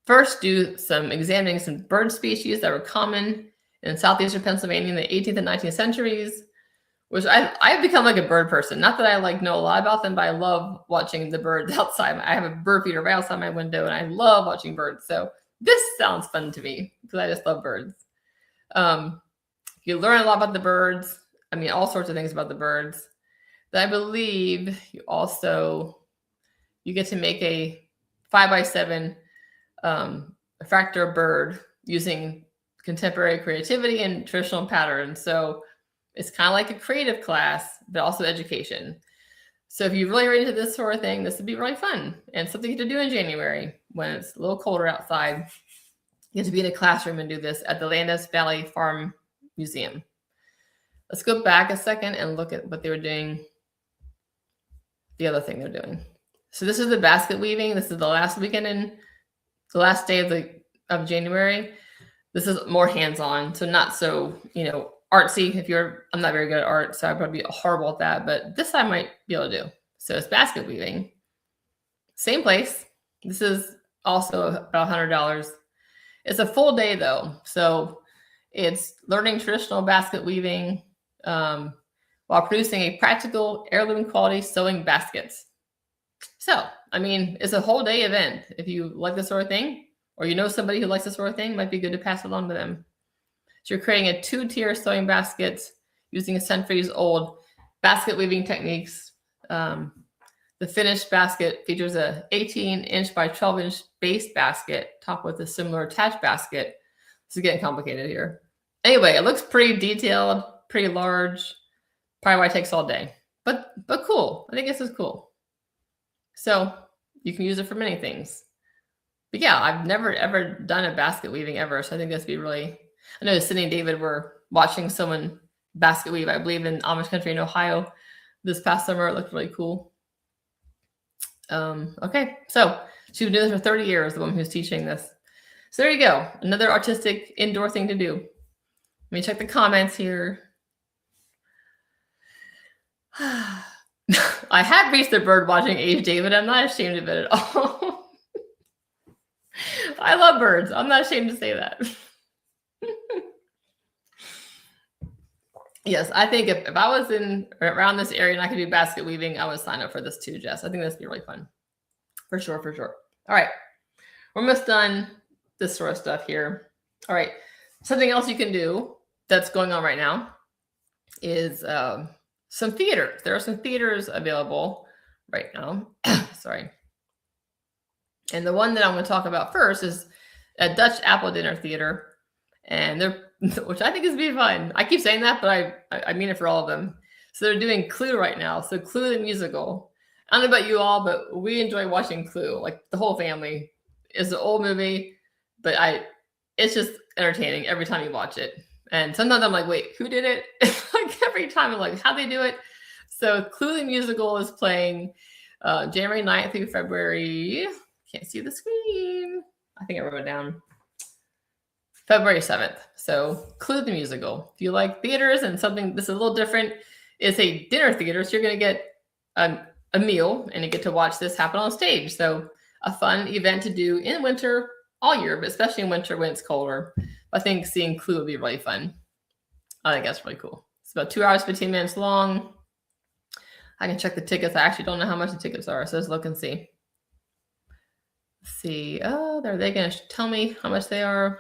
first do some examining some bird species that were common in southeastern Pennsylvania in the 18th and 19th centuries, which I've become like a bird person. Not that I like know a lot about them, but I love watching the birds outside. I have a bird feeder right outside my window, and I love watching birds. So this sounds fun to me because I just love birds. You learn a lot about the birds. I mean, all sorts of things about the birds. But I believe you get to make a 5x7 fracture bird using contemporary creativity and traditional patterns. So it's kind of like a creative class, but also education. So if you're really into this sort of thing, this would be really fun and something to do in January when it's a little colder outside. You get to be in a classroom and do this at the Landis Valley Farm Museum. Let's go back a second and look at what they were doing. The other thing they're doing. So this is the basket weaving. This is the last weekend in the last day of January. This is more hands-on, so not so, artsy. I'm not very good at art, so I'd probably be horrible at that, but this I might be able to do. So it's basket weaving. Same place. This is also about $100. It's a full day though. So it's learning traditional basket weaving while producing a practical heirloom quality sewing baskets. So, it's a whole day event. If you like this sort of thing, or you know somebody who likes this sort of thing, it might be good to pass it along to them. So you're creating a 2-tier sewing basket using a centuries-old basket weaving techniques. The finished basket features a 18-inch by 12-inch base basket topped with a similar attached basket. This is getting complicated here. Anyway, it looks pretty detailed, pretty large. Probably why it takes all day, but cool. I think this is cool. So you can use it for many things. But yeah, I've never ever done a basket weaving ever, so I think this would be really. I know Sydney and David were watching someone basket weave, I believe in Amish country in Ohio, this past summer. It looked really cool. Okay, so she's been doing this for 30 years, the woman who's teaching this. So there you go. Another artistic indoor thing to do. Let me check the comments here. I have reached the bird watching age, David. I'm not ashamed of it at all. I love birds. I'm not ashamed to say that. Yes, I think if I was in around this area and I could do basket weaving, I would sign up for this too, Jess. I think this would be really fun. For sure, for sure. All right. We're almost done this sort of stuff here. All right. Something else you can do that's going on right now is some theater. There are some theaters available right now. Sorry. And the one that I'm going to talk about first is a Dutch Apple Dinner Theater. And they're, which I think is be fun. I keep saying that, but I mean it for all of them. So they're doing Clue right now. So Clue the musical. I don't know about you all, but we enjoy watching Clue. Like the whole family. It's an old movie, but it's just entertaining every time you watch it. And sometimes I'm like, wait, who did it? Like every time I'm like, how'd they do it? So Clue the musical is playing January 9th through February. Can't see the screen. I think I wrote it down. February 7th. So Clue the musical. If you like theaters and something this is a little different, it's a dinner theater. So you're going to get a meal and you get to watch this happen on stage. So a fun event to do in winter all year, but especially in winter when it's colder. I think seeing Clue would be really fun. I think that's really cool. It's about 2 hours, 15 minutes long. I can check the tickets. I actually don't know how much the tickets are. So let's look and see. Let's see. Oh, are they going to tell me how much they are?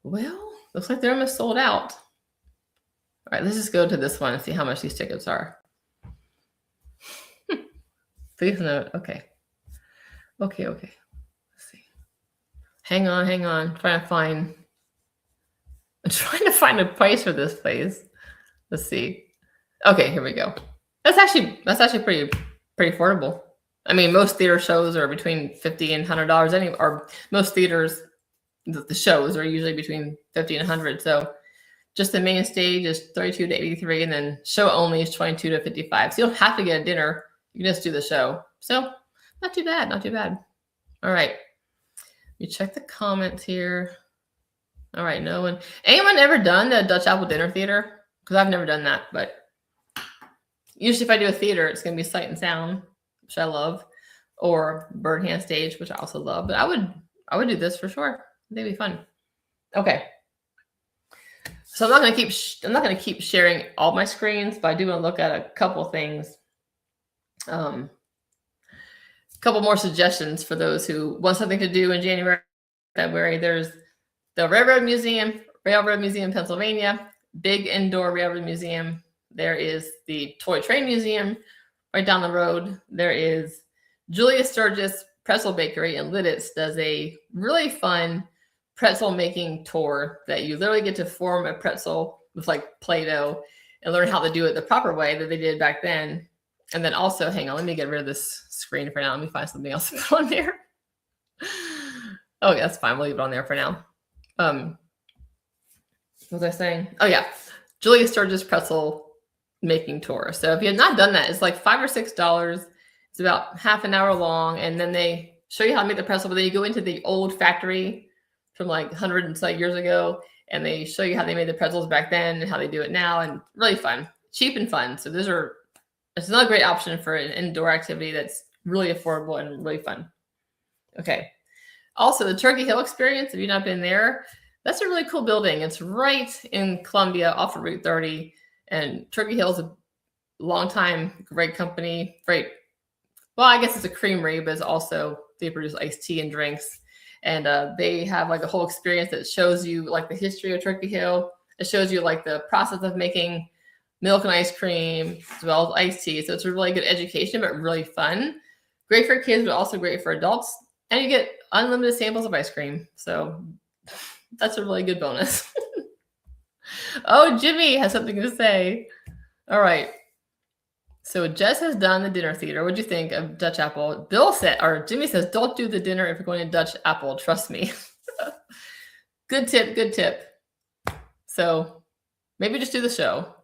Well, looks like they're almost sold out. All right, let's just go to this one and see how much these tickets are. Please note. Okay. Okay. Let's see. Hang on. I'm trying to find a price for this place. Let's see. Okay, here we go. That's actually pretty affordable. I mean, most theater shows are between $50 and $100 anyway, or most theaters, the shows are usually between $50 and $100. So just the main stage is $32 to $83, and then show only is $22 to $55. So you don't have to get a dinner. You can just do the show. So not too bad. All right. You check the comments here. All right, no one. Anyone ever done the Dutch Apple Dinner Theater? Because I've never done that, but usually if I do a theater, it's going to be Sight and Sound, which I love, or Bird Hand Stage, which I also love. But I would do this for sure. They'd be fun. Okay. So I'm not going to keep sharing all my screens, but I do want to look at a couple things. A couple more suggestions for those who want something to do in January, February. There's the Railroad Museum, Pennsylvania, big indoor railroad museum. There is the Toy Train Museum right down the road. There is Julia Sturgis Pretzel Bakery in Lidditz does a really fun pretzel making tour that you literally get to form a pretzel with like Play-Doh and learn how to do it the proper way that they did back then. And then also, hang on, let me get rid of this screen for now. Let me find something else to put on there. Oh, yeah, that's fine. We'll leave it on there for now. What was I saying? Oh, yeah. Julia Sturgis Pretzel Making Tour. So if you have not done that, it's like $5 or $6. It's about half an hour long. And then they show you how to make the pretzel. But then you go into the old factory from like 100 and so years ago. And they show you how they made the pretzels back then and how they do it now. And really fun. Cheap and fun. So it's another great option for an indoor activity that's really affordable and really fun. Okay. Also, the Turkey Hill Experience, if you've not been there, that's a really cool building. It's right in Columbia off of Route 30. And Turkey Hill is a long-time great company. Great. Well, I guess it's a creamery, but it's also, they produce iced tea and drinks. And they have like a whole experience that shows you like the history of Turkey Hill. It shows you like the process of making milk and ice cream, as well as iced tea. So it's a really good education, but really fun. Great for kids, but also great for adults. And you get unlimited samples of ice cream. So that's a really good bonus. Oh, Jimmy has something to say. All right. So Jess has done the dinner theater. What'd you think of Dutch Apple? Jimmy says, don't do the dinner if you're going to Dutch Apple. Trust me. Good tip. So maybe just do the show.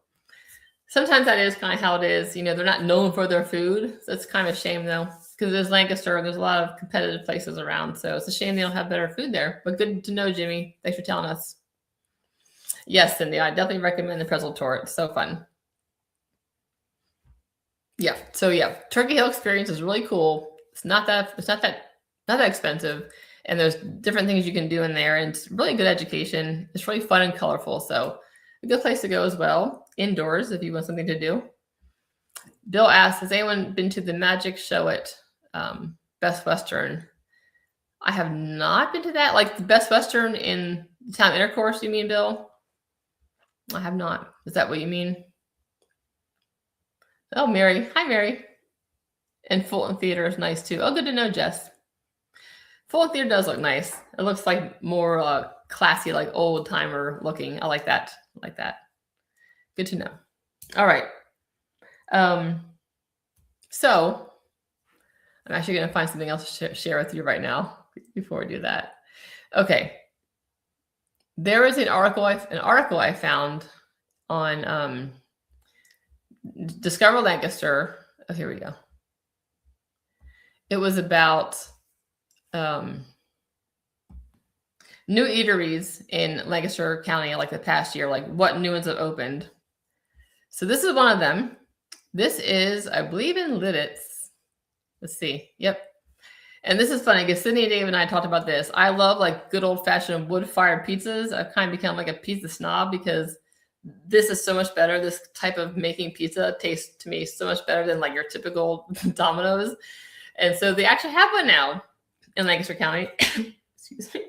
sometimes that is kind of how it is. They're not known for their food. So it's kind of a shame, though, because there's Lancaster and there's a lot of competitive places around. So it's a shame they don't have better food there. But good to know, Jimmy. Thanks for telling us. Yes, Cindy, I definitely recommend the pretzel tour. It's so fun. Yeah. So yeah, Turkey Hill experience is really cool. It's not that expensive, and there's different things you can do in there, and it's really good education. It's really fun and colorful. So a good place to go as well, indoors if you want something to do. Bill asks, has anyone been to the magic show at Best Western? I have not been to that. Like the Best Western in Town Intercourse, you mean, Bill? I have not. Is that what you mean? Oh, Mary. Hi, Mary. And Fulton Theater is nice too. Oh, good to know, Jess. Fulton Theater does look nice. It looks like more classy, like old timer looking. I like that. Good to know. All right. So I'm actually going to find something else to share with you right now before we do that. Okay. There is an article I found on Discover Lancaster. Oh, here we go. It was about new eateries in Lancaster County, like the past year, like what new ones have opened. So this is one of them. This is, I believe, in Lidditz. Let's see. Yep. And this is funny because Sydney, Dave, and I talked about this. I love like good old fashioned wood fired pizzas. I've kind of become like a pizza snob because this is so much better. This type of making pizza tastes to me so much better than like your typical Domino's. And so they actually have one now in Lancaster County. Excuse me.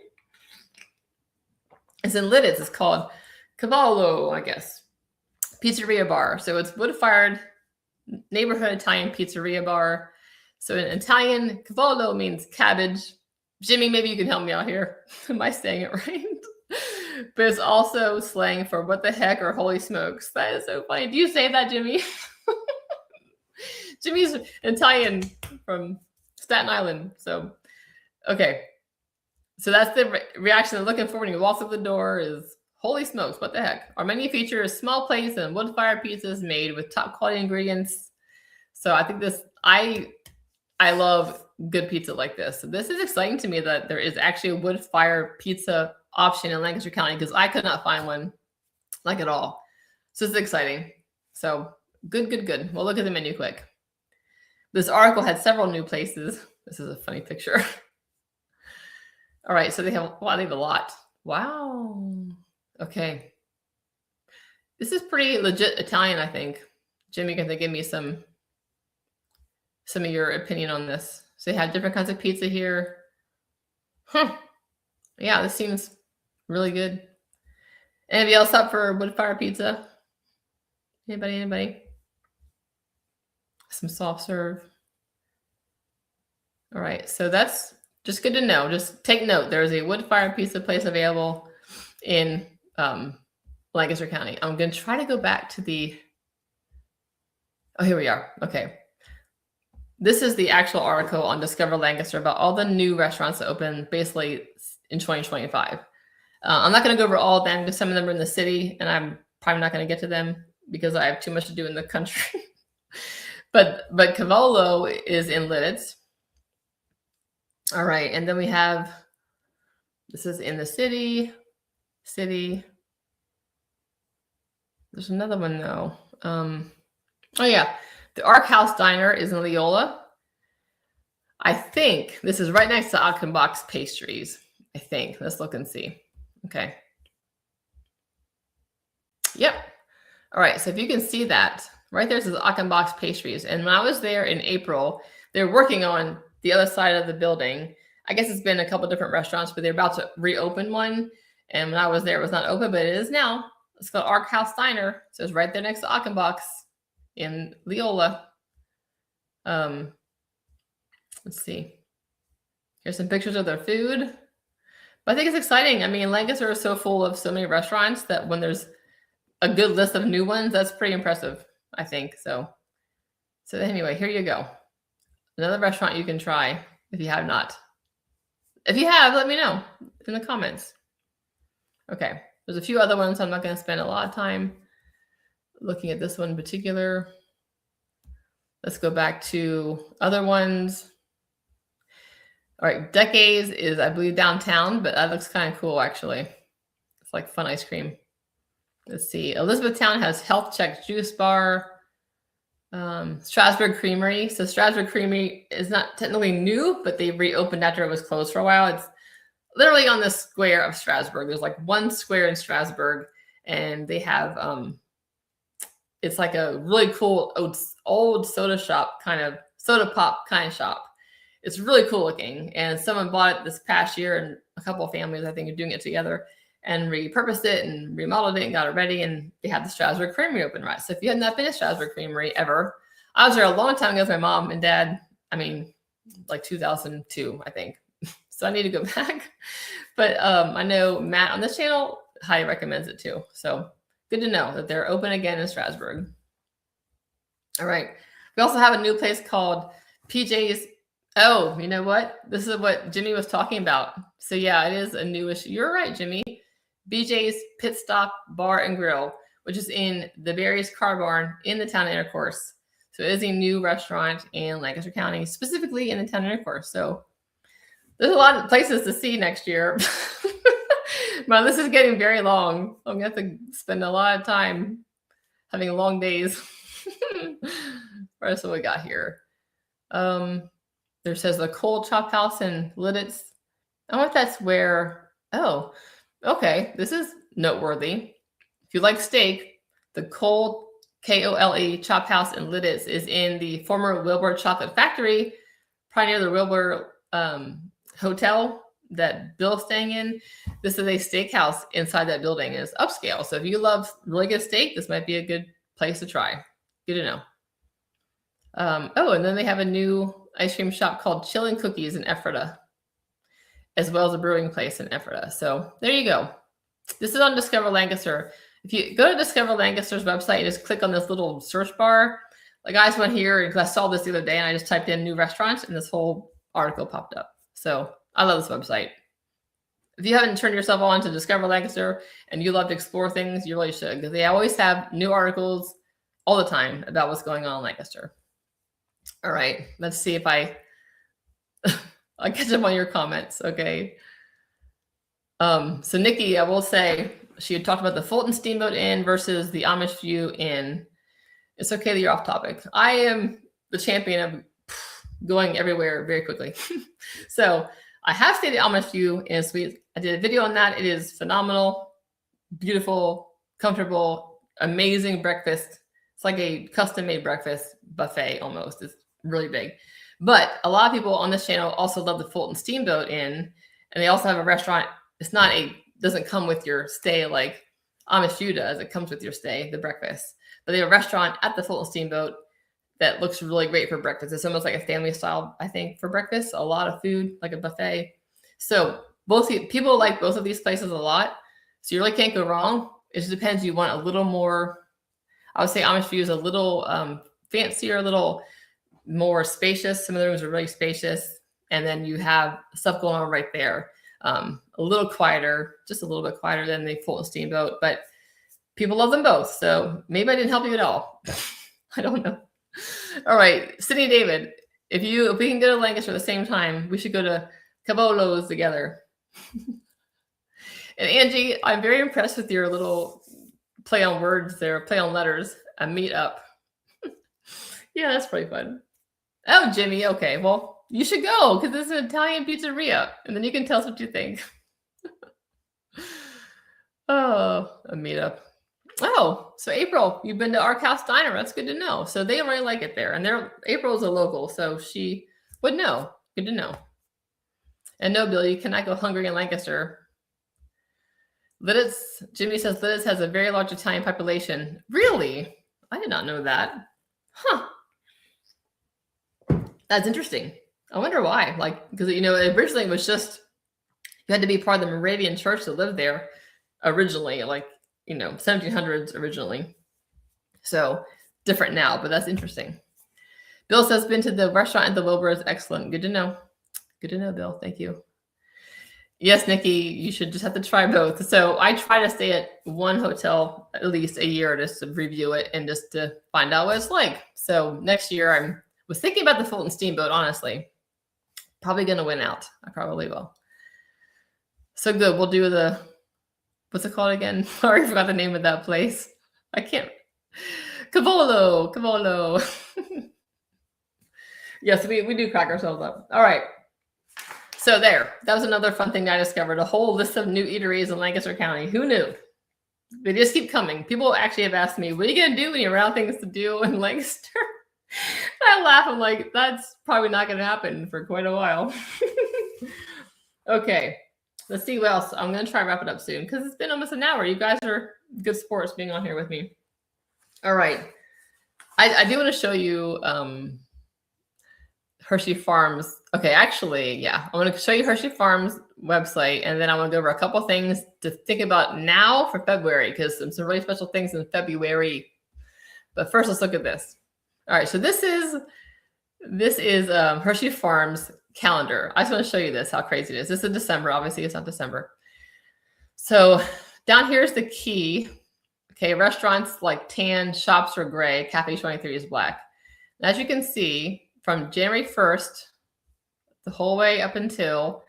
It's in Lidditz. It's called Cavallo, I guess. Pizzeria bar. So it's wood-fired neighborhood Italian pizzeria bar. So in Italian, cavallo means cabbage. Jimmy, maybe you can help me out here. Am I saying it right? But it's also slang for what the heck or holy smokes. That is so funny. Do you say that, Jimmy? Jimmy's Italian from Staten Island. So, okay. So that's the reaction they're looking for when you walk through the door is, holy smokes, what the heck? Our menu features small plates and wood-fired pizzas made with top quality ingredients. So I think I love good pizza like this. So this is exciting to me that there is actually a wood-fired pizza option in Lancaster County because I could not find one like at all. So it's exciting. So good. We'll look at the menu quick. This article had several new places. This is a funny picture. All right, so they have a lot. Wow. Okay. This is pretty legit Italian, I think. Jimmy, can they give me some of your opinion on this? So they have different kinds of pizza here. Yeah, this seems really good. Anybody else up for wood-fired pizza? Anybody? Some soft serve. All right, so that's just good to know. Just take note. There's a wood-fired pizza place available in Lancaster County. I'm going to try to go back to the... Oh, here we are. Okay. This is the actual article on Discover Lancaster about all the new restaurants that open basically in 2025. I'm not going to go over all of them because some of them are in the city, and I'm probably not going to get to them because I have too much to do in the country. but Cavallo is in Lidditz. All right, and then we have, this is in the city. There's another one though. Oh yeah, the Ark House Diner is in Leola. I think this is right next to Achenbach's Pastries. I think. Let's look and see. Okay. Yep. All right. So if you can see that, right there's Achenbach's Pastries. And when I was there in April, they're working on the other side of the building. I guess it's been a couple different restaurants, but they're about to reopen one. And when I was there, it was not open, but it is now. It's called Ark House Diner. So it's right there next to Achenbach's in Leola. Let's see. Here's some pictures of their food. But I think it's exciting. I mean, Lancaster is so full of so many restaurants that when there's a good list of new ones, that's pretty impressive, I think. So anyway, here you go. Another restaurant you can try if you have not. If you have, let me know in the comments. Okay. There's a few other ones I'm not going to spend a lot of time Looking at this one in particular. Let's go back to other ones. All right, Decades is, I believe, downtown, but that looks kind of cool, actually. It's like fun ice cream. Let's see. Elizabethtown has Health Check Juice Bar. Strasburg Creamery. So Strasburg Creamery is not technically new, but they reopened after it was closed for a while. It's literally on the square of Strasburg. There's like one square in Strasburg, and they have it's like a really cool old soda shop kind of soda pop kind of shop. It's really cool looking, and someone bought it this past year, and a couple of families I think are doing it together and repurposed it and remodeled it and got it ready, and they had the Strasburg Creamery open, right? So if you have not been to Strasburg Creamery ever, I was there a long time ago with my mom and dad. I mean, like 2002, I think. So I need to go back. But I know Matt on this channel highly recommends it too. So good to know that they're open again in Strasburg. All right. We also have a new place called PJ's. Oh, you know what? This is what Jimmy was talking about. So yeah, it is a newish. You're right, Jimmy. BJ's Pit Stop Bar and Grill, which is in the Barry's Car Barn in the town intercourse. So it is a new restaurant in Lancaster County, specifically in the town intercourse. So there's a lot of places to see next year. Well, this is getting very long. I'm going to have to spend a lot of time having long days. What else have we got here? There says the Cold Chop House in Lidditz. I wonder if that's where, oh, okay, this is noteworthy. If you like steak, the Cold, Kole, Chop House in Lidditz is in the former Wilbur Chocolate Factory, probably near the Wilbur Hotel that Bill's staying in. This is a steakhouse inside that building. It's upscale. So if you love really good steak, this might be a good place to try. Good to know. Oh, and then they have a new ice cream shop called Chillin' Cookies in Ephrata, as well as a brewing place in Ephrata. So there you go. This is on Discover Lancaster. If you go to Discover Lancaster's website, you just click on this little search bar. Like I just went here because I saw this the other day and I just typed in new restaurants and this whole article popped up. So I love this website. If you haven't turned yourself on to Discover Lancaster and you love to explore things, you really should, because they always have new articles all the time about what's going on in Lancaster. All right, let's see if I'll catch up on your comments. Okay. So Nikki, I will say, she had talked about the Fulton Steamboat Inn versus the Amish View Inn. It's okay that you're off topic. I am the champion of going everywhere very quickly. So I have stayed at Amish View in Suite. I did a video on that. It is phenomenal, beautiful, comfortable, amazing breakfast. It's like a custom-made breakfast buffet almost. It's really big. But a lot of people on this channel also love the Fulton Steamboat Inn, and they also have a restaurant. It's not doesn't come with your stay like Amish View does. It comes with your stay, the breakfast. But they have a restaurant at the Fulton Steamboat that looks really great for breakfast. It's almost like a family style, I think, for breakfast. A lot of food, like a buffet. So people like both of these places a lot. So you really can't go wrong. It just depends. You want a little more, I would say Amish View is a little fancier, a little more spacious. Some of the rooms are really spacious. And then you have stuff going on right there. A little quieter, just a little bit quieter than the Fulton Steamboat. But people love them both. So maybe I didn't help you at all. I don't know. All right, Sydney David, if we can go to Lancaster at the same time, we should go to Cabolo's together. And Angie, I'm very impressed with your little play on words there, play on letters, a meet up. Yeah, that's pretty fun. Oh, Jimmy, okay, well, you should go because this is an Italian pizzeria, and then you can tell us what you think. Oh, a meetup. Oh, so April, you've been to Ark House Diner. That's good to know. So they really like it there. And April's a local, so she would know. Good to know. And no, Bill, you cannot go hungry in Lancaster. Lidditz, Jimmy says Lidditz has a very large Italian population. Really? I did not know that. Huh. That's interesting. I wonder why. Like, because, originally it was just, you had to be part of the Moravian church to live there originally, like, 1700s originally. So different now, but that's interesting. Bill says, been to the restaurant at the Wilbur is excellent. Good to know. Good to know, Bill. Thank you. Yes, Nikki, you should just have to try both. So I try to stay at one hotel at least a year just to review it and just to find out what it's like. So next year I was thinking about the Fulton Steamboat, honestly. Probably going to win out. I probably will. So good. We'll do the, what's it called again? I already forgot the name of that place. I can't. Cavolo. Yes, we do crack ourselves up. All right. So there, that was another fun thing I discovered. A whole list of new eateries in Lancaster County. Who knew? They just keep coming. People actually have asked me, what are you going to do when you're around things to do in Lancaster? I laugh. I'm like, that's probably not going to happen for quite a while. Okay, let's see what else. I'm going to try to wrap it up soon because it's been almost an hour. You guys are good sports being on here with me. All right. I do want to show you Hershey Farms. Okay, actually, yeah. I want to show you Hershey Farms website, and then I want to go over a couple things to think about now for February, because some really special things in February. But first, let's look at this. All right, so this is Hershey Farms calendar. I just want to show you this, how crazy it is. This is December. Obviously, it's not December. So down here is the key. Okay, restaurants like tan, shops are gray, Cafe 23 is black. And as you can see, from January 1st, the whole way up until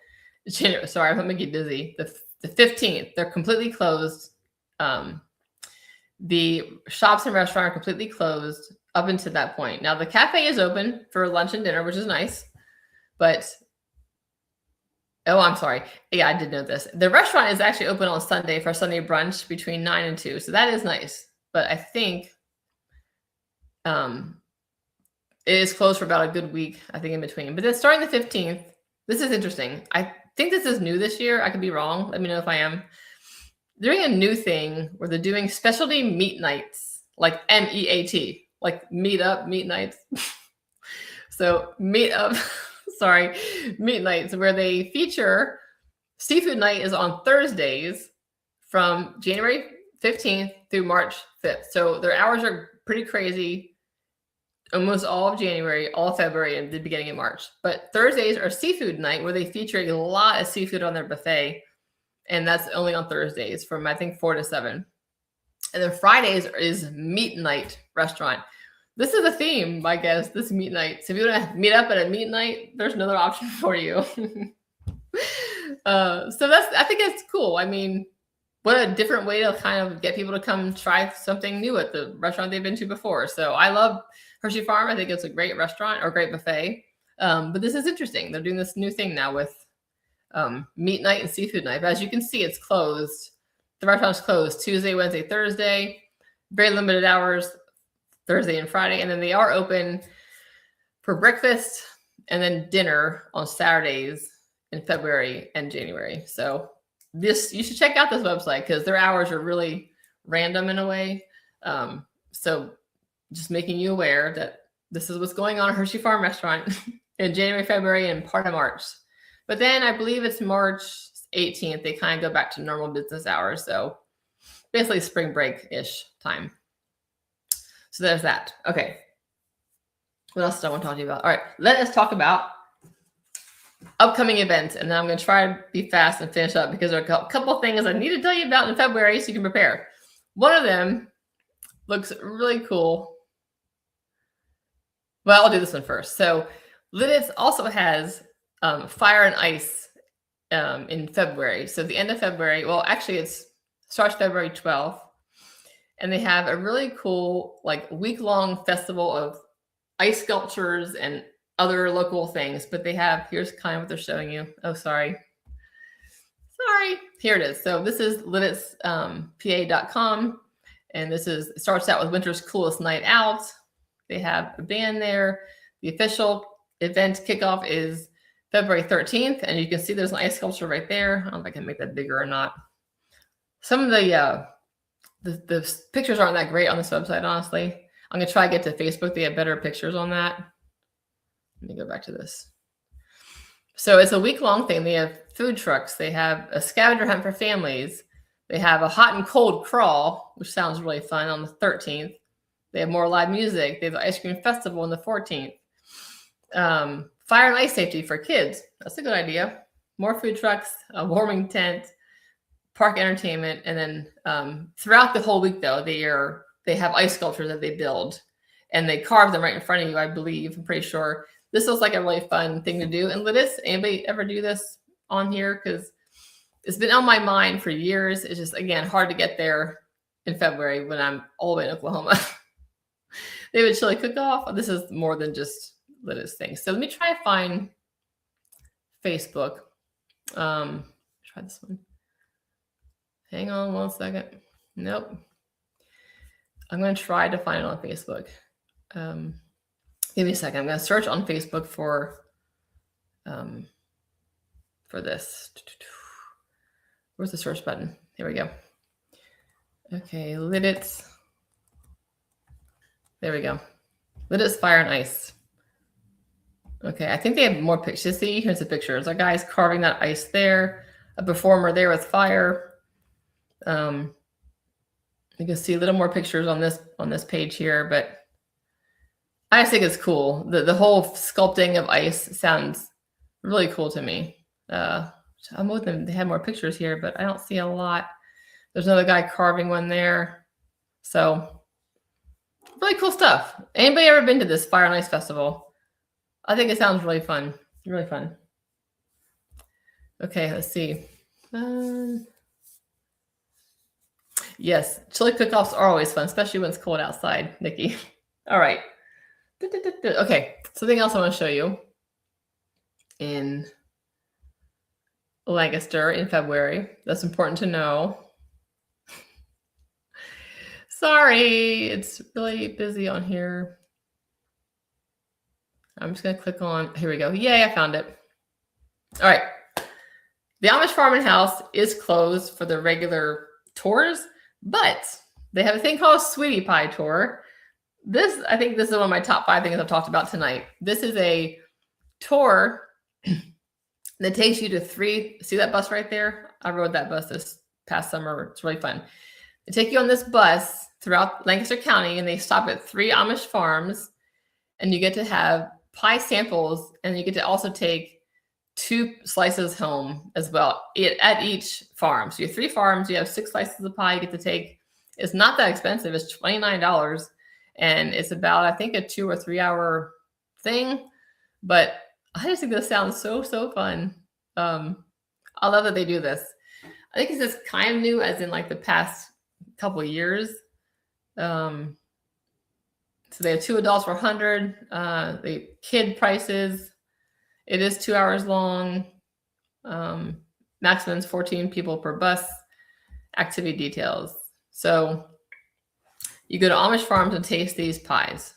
January, sorry, I'm making you dizzy. The 15th, they're completely closed. The shops and restaurants are completely closed up until that point. Now the cafe is open for lunch and dinner, which is nice. But oh, I'm sorry. Yeah, I did know this. The restaurant is actually open on Sunday for Sunday brunch between 9 and 2. So that is nice. But I think it is closed for about a good week, I think, in between. But then starting the 15th, this is interesting. I think this is new this year. I could be wrong. Let me know if I am. They're doing a new thing where they're doing specialty meat nights, like MEAT, like meet nights. So meet nights, where they feature seafood night is on Thursdays from January 15th through March 5th. So their hours are pretty crazy. Almost all of January, all of February, and the beginning of March. But Thursdays are seafood night, where they feature a lot of seafood on their buffet. And that's only on Thursdays from, I think, 4 to 7. And then Fridays is meat night restaurant. This is a theme, I guess, this meat night. So if you want to meet up at a meat night, there's another option for you. So I think it's cool. I mean, what a different way to kind of get people to come try something new at the restaurant they've been to before. So I love Hershey Farm. I think it's a great restaurant or great buffet. But this is interesting. They're doing this new thing now with meat night and seafood night. But as you can see, it's closed. The restaurant's closed Tuesday, Wednesday, Thursday. Very limited hours, Thursday and Friday. And then they are open for breakfast and then dinner on Saturdays in February and January. So you should check out this website because their hours are really random in a way. So just making you aware that this is what's going on at Hershey Farm Restaurant in January, February, and part of March. But then I believe it's March 18th. They kind of go back to normal business hours. So basically spring break-ish time. So there's that. Okay. What else do I want to talk to you about? All right. Let us talk about upcoming events. And then I'm going to try to be fast and finish up because there are a couple of things I need to tell you about in February so you can prepare. One of them looks really cool. Well, I'll do this one first. So Lidditz also has Fire and Ice in February. So the end of February, well, actually it starts February 12th. And they have a really cool, like, week-long festival of ice sculptures and other local things. But they have, here's kind of what they're showing you. Oh, sorry. Here it is. So this is LidditzPA.com. And it starts out with Winter's Coolest Night Out. They have a band there. The official event kickoff is February 13th. And you can see there's an ice sculpture right there. I don't know if I can make that bigger or not. Some of the pictures aren't that great on this website, honestly. I'm going to try to get to Facebook. They have better pictures on that. Let me go back to this. So it's a week-long thing. They have food trucks. They have a scavenger hunt for families. They have a hot and cold crawl, which sounds really fun, on the 13th. They have more live music. They have the ice cream festival on the 14th. Fire and ice safety for kids. That's a good idea. more food trucks, a warming tent, park entertainment, and then throughout the whole week though they have ice sculptures that they build, and they carve them right in front of you. I believe, I'm pretty sure. This looks like a really fun thing to do. And Lidis, anybody ever do this on here? Because it's been on my mind for years. It's just, again, hard to get there in February when I'm all the way in Oklahoma. They have a chili cook-off. This is more than just Lidis things. So let me try to find Facebook. Try this one. Hang on one second. Nope. I'm going to try to find it on Facebook. Give me a second. I'm going to search on Facebook for this. Where's the search button? Here we go. Okay, Lidits. There we go. Lidits Fire and Ice. Okay, I think they have more pictures. See, here's the pictures. A guy's carving that ice there. A performer there with fire. You can see a little more pictures on this page here, but I just think it's cool. The whole sculpting of ice sounds really cool to me. I'm with them. They had more pictures here, but I don't see a lot. There's another guy carving one there. So really cool stuff. Anybody ever been to this Fire and Ice Festival? I think it sounds really fun. Really fun. Okay, let's see. Yes, chili cook-offs are always fun, especially when it's cold outside, Nikki. All right. Okay, something else I want to show you in Lancaster in February. That's important to know. Sorry, it's really busy on here. I'm just going to click on, here we go. Yay, I found it. All right. The Amish Farm and House is closed for the regular tours, but they have a thing called a Sweetie Pie Tour. I think this is one of my top 5 things I've talked about tonight. This is a tour that takes you to 3, see that bus right there? I rode that bus this past summer. It's really fun. They take you on this bus throughout Lancaster County, and they stop at 3 Amish farms, and you get to have pie samples, and you get to also take 2 slices home as well at each farm. So you have 3 farms, you have 6 slices of pie you get to take. It's not that expensive. It's $29, and it's about, I think, a 2 or 3 hour thing. But I just think this sounds so fun. I love that they do this. I think it's just kind of new, as in like the past couple of years. So they have 2 adults for $100. The kid prices. It is 2 hours long. Maximum is 14 people per bus. Activity details. So you go to Amish farms and taste these pies.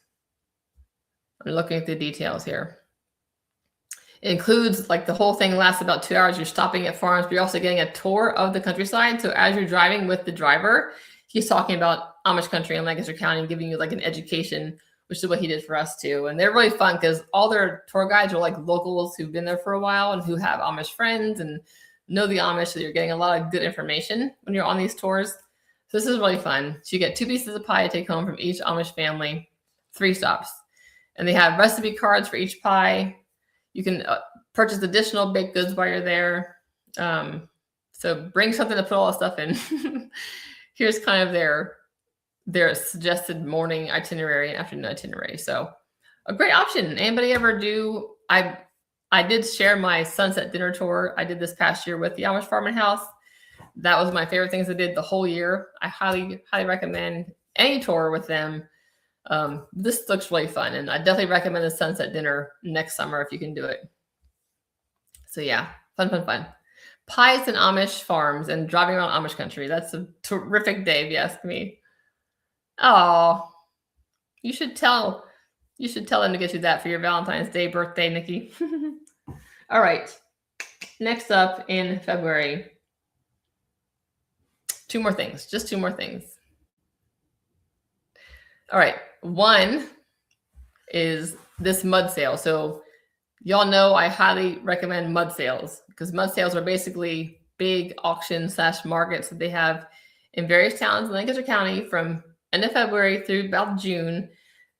I'm looking at the details here. It includes, like, the whole thing lasts about 2 hours. You're stopping at farms, but you're also getting a tour of the countryside. So as you're driving with the driver, he's talking about Amish country in Lancaster County and giving you like an education, which is what he did for us too. And they're really fun because all their tour guides are like locals who've been there for a while and who have Amish friends and know the Amish. So you're getting a lot of good information when you're on these tours. So this is really fun. So you get 2 pieces of pie to take home from each Amish family, 3 stops. And they have recipe cards for each pie. You can purchase additional baked goods while you're there. So bring something to put all the stuff in. Here's kind of their suggested morning itinerary and afternoon itinerary. So a great option. Anybody ever do? I did share my sunset dinner tour I did this past year with the Amish Farm and House. That was my favorite things I did the whole year. I highly recommend any tour with them. This looks really fun, and I definitely recommend the sunset dinner next summer if you can do it. So yeah, fun. Pies and Amish farms and driving around Amish country. That's a terrific day, if you ask me. Oh, you should tell them to get you that for your Valentine's Day birthday, Nikki. All right. Next up in February, 2 more things, just 2 more things. All right. One is this mud sale. So y'all know I highly recommend mud sales because mud sales are basically big auction / markets that they have in various towns in Lancaster County from end of February through about June.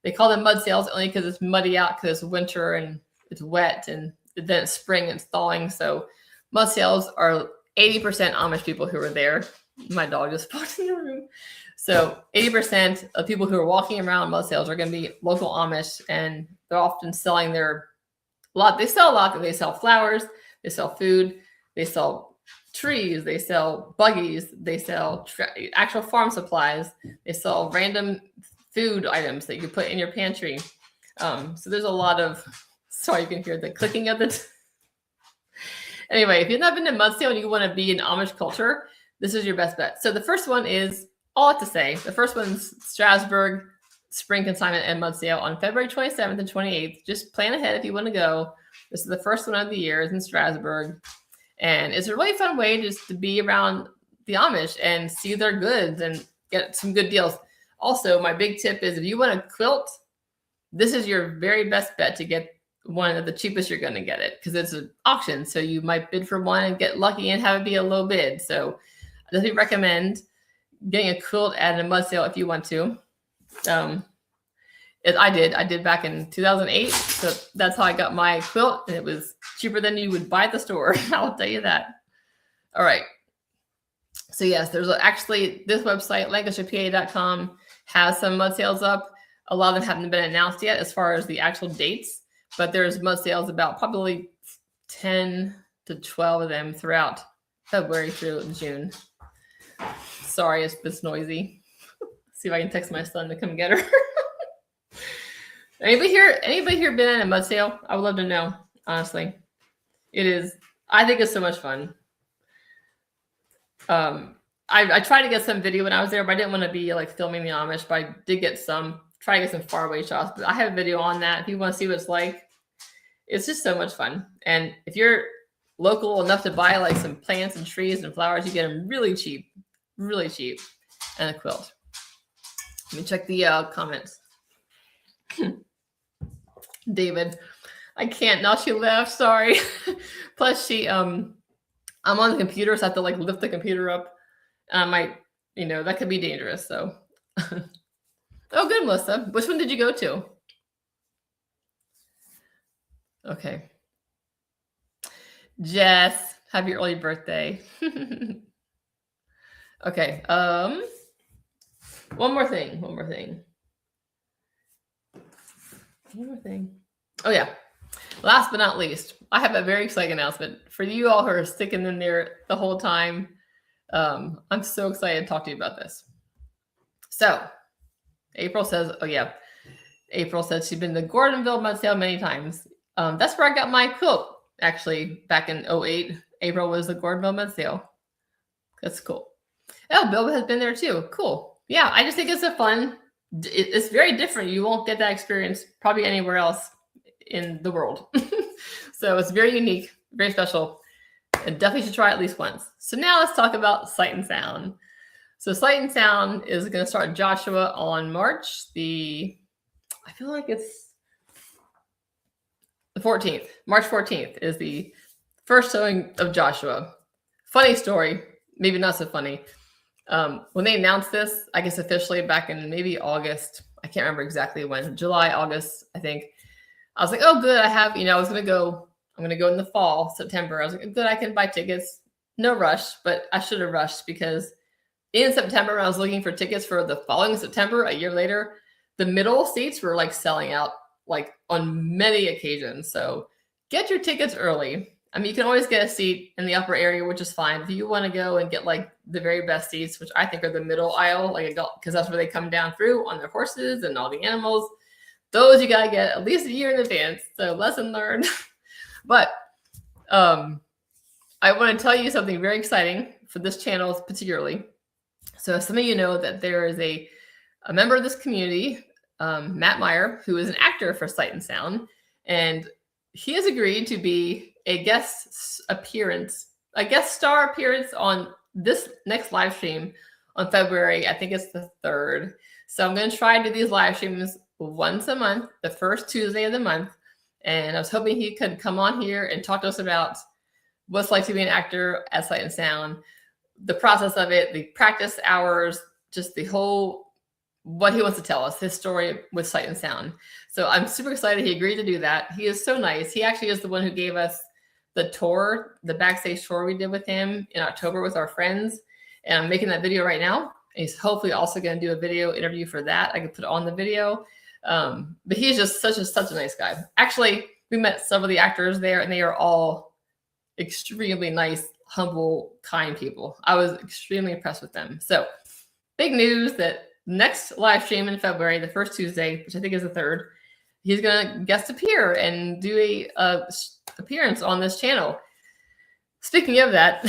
They call them mud sales only because it's muddy out because it's winter and it's wet, and then it's spring and it's thawing. So Mud sales are 80% Amish people who are there. My dog just walked in the room. So 80% of people who are walking around mud sales are going to be local Amish, and they're often selling they sell a lot. They sell flowers, they sell food, they sell trees, they sell buggies, they sell actual farm supplies, they sell random food items that you can put in your pantry. So there's a lot of, sorry, you can hear the clicking of it. Anyway, if you've not been to mud sale and you want to be in Amish culture, this is your best bet. So the first one is, all I have to say, the first one's Strasbourg Spring Consignment and Mud Sale on February 27th and 28th. Just plan ahead if you want to go. This is the first one of the year. It's in Strasbourg. And it's a really fun way just to be around the Amish and see their goods and get some good deals. Also, my big tip is if you want a quilt, this is your very best bet to get one of the cheapest you're going to get it, because it's an auction. So you might bid for one and get lucky and have it be a low bid. So I definitely recommend getting a quilt at a mud sale if you want to. I did back in 2008. So that's how I got my quilt. And it was cheaper than you would buy at the store. I'll tell you that. All right. So yes, there's actually this website, lancasterpa.com, has some mud sales up. A lot of them haven't been announced yet as far as the actual dates, but there's mud sales about probably 10 to 12 of them throughout February through June. Sorry, it's noisy. See if I can text my son to come get her. Anybody here been at a mud sale? I would love to know, honestly. I think it's so much fun. I tried to get some video when I was there, but I didn't want to be like filming the Amish, but I did try to get some faraway shots. But I have a video on that if you want to see what it's like. It's just so much fun. And if you're local enough to buy like some plants and trees and flowers, you get them really cheap, and a quilt. Let me check the comments. David, I can't now. She left. Sorry. Plus, I'm on the computer, so I have to like lift the computer up, and I might, that could be dangerous. So, oh, good, Melissa. Which one did you go to? Okay. Jess, happy early birthday. Okay. One more thing. Oh yeah. Last but not least, I have a very exciting announcement for you all who are sticking in there the whole time. I'm so excited to talk to you about this. So April says she's been to Gordonville mud sale many times. That's where I got my quilt, actually, back in 2008. April was the Gordonville mud sale. That's cool. Oh, Bill has been there too. Cool. Yeah, I just think it's very different. You won't get that experience probably anywhere else in the world. So it's very unique, very special, and definitely should try it at least once. So now let's talk about Sight and Sound. So Sight and Sound is going to start in Joshua on March I feel like it's the 14th. March 14th is the first showing of Joshua. Funny story, maybe not so funny. When they announced this, I guess officially back in maybe August, I can't remember exactly when, July, August, I think. I was like, oh, good. I'm going to go in the fall, September. I was like, good, I can buy tickets. No rush, but I should have rushed because in September, when I was looking for tickets for the following September, a year later, the middle seats were like selling out like on many occasions. So get your tickets early. I mean, you can always get a seat in the upper area, which is fine. If you want to go and get like the very best seats, which I think are the middle aisle, like because that's where they come down through on their horses and all the animals, those you got to get at least a year in advance. So lesson learned. But I want to tell you something very exciting for this channel particularly. So some of you know that there is a member of this community, Matt Meyer, who is an actor for Sight and Sound, and he has agreed to be a guest star appearance on this next live stream on February. I think it's the 3rd. So I'm going to try to do these live streams once a month, the first Tuesday of the month. And I was hoping he could come on here and talk to us about what it's like to be an actor at Sight and Sound, the process of it, the practice hours, just the whole, what he wants to tell us, his story with Sight and Sound. So I'm super excited he agreed to do that. He is so nice. He actually is the one who gave us the tour, the backstage tour we did with him in October with our friends. And I'm making that video right now. He's hopefully also going to do a video interview for that. I could put on the video. But he's just such a nice guy. Actually, we met several of the actors there, and they are all extremely nice, humble, kind people. I was extremely impressed with them. So big news that next live stream in February, the first Tuesday, which I think is the 3rd, he's going to guest appear and do a appearance on this channel. Speaking of that,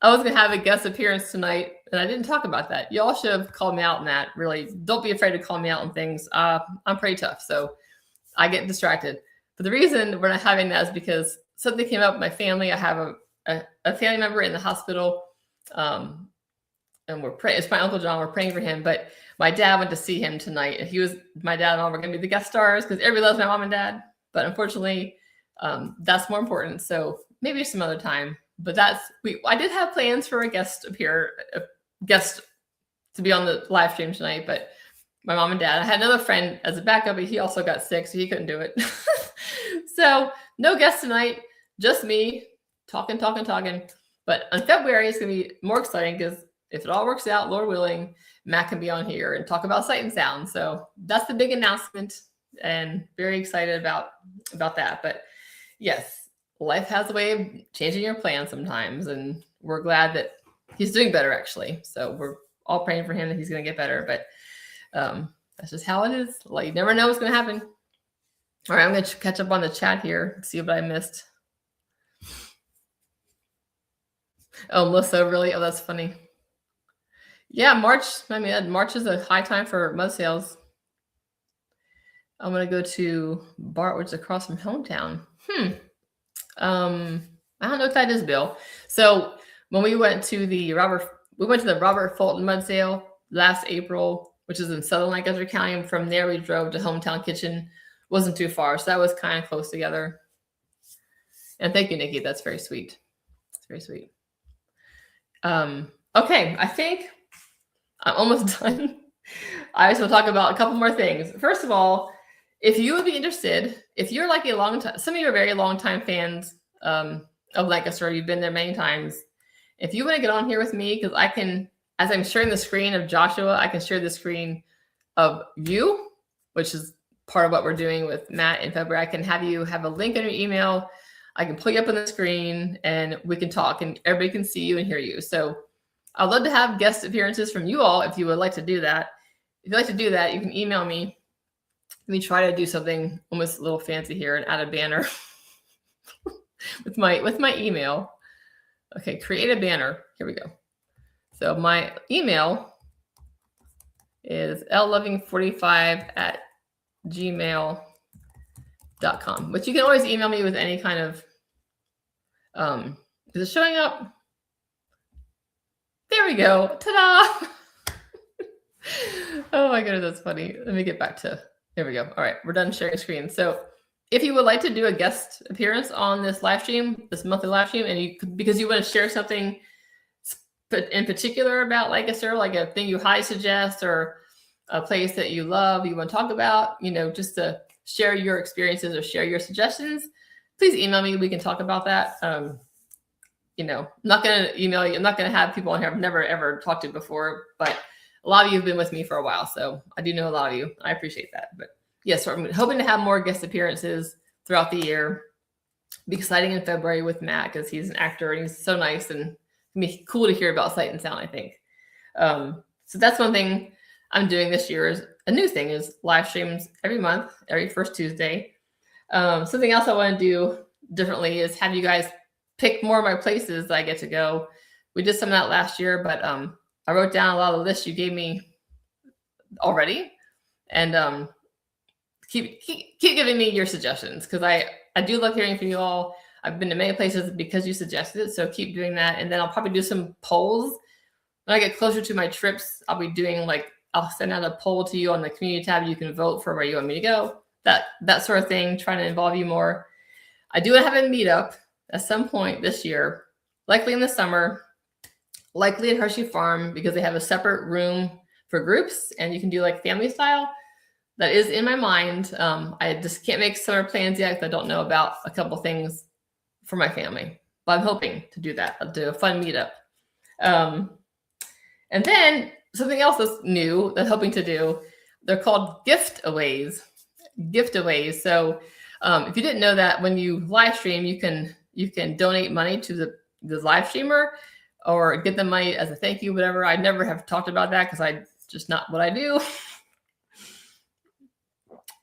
I was going to have a guest appearance tonight, and I didn't talk about that. Y'all should have called me out on that. Really, don't be afraid to call me out on things. I'm pretty tough, so I get distracted. But the reason we're not having that is because something came up with my family. I have a family member in the hospital, and we're praying. It's my Uncle John. We're praying for him. But my dad went to see him tonight, and my dad and mom were going to be the guest stars because everybody loves my mom and dad. But unfortunately, that's more important. So maybe some other time. But I did have plans for a guest to be on the live stream tonight, but my mom and dad, I had another friend as a backup, but he also got sick, so he couldn't do it. So no guest tonight, just me talking. But on February, it's going to be more exciting because if it all works out, Lord willing, Matt can be on here and talk about Sight and Sound. So that's the big announcement, and very excited about that. But yes, life has a way of changing your plans sometimes, and we're glad that he's doing better, actually. So we're all praying for him that he's going to get better. But that's just how it is. Like, you never know what's going to happen. All right, I'm going to catch up on the chat here, see what I missed. Oh, Melissa, really? Oh, that's funny. Yeah, March is a high time for mud sales. I'm going to go to Bart, which is across from Hometown. I don't know what that is, Bill. So when we went to the Robert Fulton mud sale last April, which is in southern Lancaster County, and from there we drove to Hometown Kitchen. Wasn't too far, so that was kind of close together. And thank you, Nikki. That's very sweet. It's very sweet. Okay, I think I'm almost done. I just want to talk about a couple more things. First of all, if you would be interested, if you're like some of you are very long time fans of Lancaster, you've been there many times. If you want to get on here with me, because I can, as I'm sharing the screen of Joshua, I can share the screen of you, which is part of what we're doing with Matt in February. I can have you have a link in your email. I can pull you up on the screen and we can talk and everybody can see you and hear you. So I'd love to have guest appearances from you all if you would like to do that. If you'd like to do that, you can email me. Let me try to do something almost a little fancy here and add a banner with my email. Okay, create a banner. Here we go. So my email is lloving45@gmail.com, but you can always email me with any kind of, is it showing up? There we go. Ta-da! Oh my goodness, that's funny. Let me get back to, there we go. All right, we're done sharing screen. So if you would like to do a guest appearance on this live stream, this monthly live stream, and because you want to share something in particular about Lancaster, like a thing you highly suggest or a place that you love, you want to talk about, just to share your experiences or share your suggestions, please email me. We can talk about that. I'm not going to email you. I'm not going to have people on here I've never, ever talked to before, but a lot of you have been with me for a while. So I do know a lot of you. I appreciate that. But yes, so I'm hoping to have more guest appearances throughout the year. It'll be exciting in February with Matt because he's an actor and he's so nice, and it'll be cool to hear about Sight and Sound, I think. So that's one thing I'm doing this year, is a new thing, is live streams every month, every first Tuesday. Something else I want to do differently is have you guys pick more of my places that I get to go. We did some of that last year, but I wrote down a lot of the lists you gave me already, and keep giving me your suggestions, because I do love hearing from you all. I've been to many places because you suggested it, so keep doing that. And then I'll probably do some polls when I get closer to my trips. I'll be doing I'll send out a poll to you on the community tab. You can vote for where you want me to go. That sort of thing, trying to involve you more. I do have a meetup at some point this year, likely in the summer, likely at Hershey Farm, because they have a separate room for groups and you can do family style. That is in my mind. I just can't make summer plans yet because I don't know about a couple things for my family. But I'm hoping to do that. I'll do a fun meetup. And then something else that's new that I'm hoping to do, they're called gift-aways. Gift-aways. So if you didn't know that, when you live stream, you can donate money to the live streamer or get the money as a thank you, whatever. I never have talked about that because I just not what I do.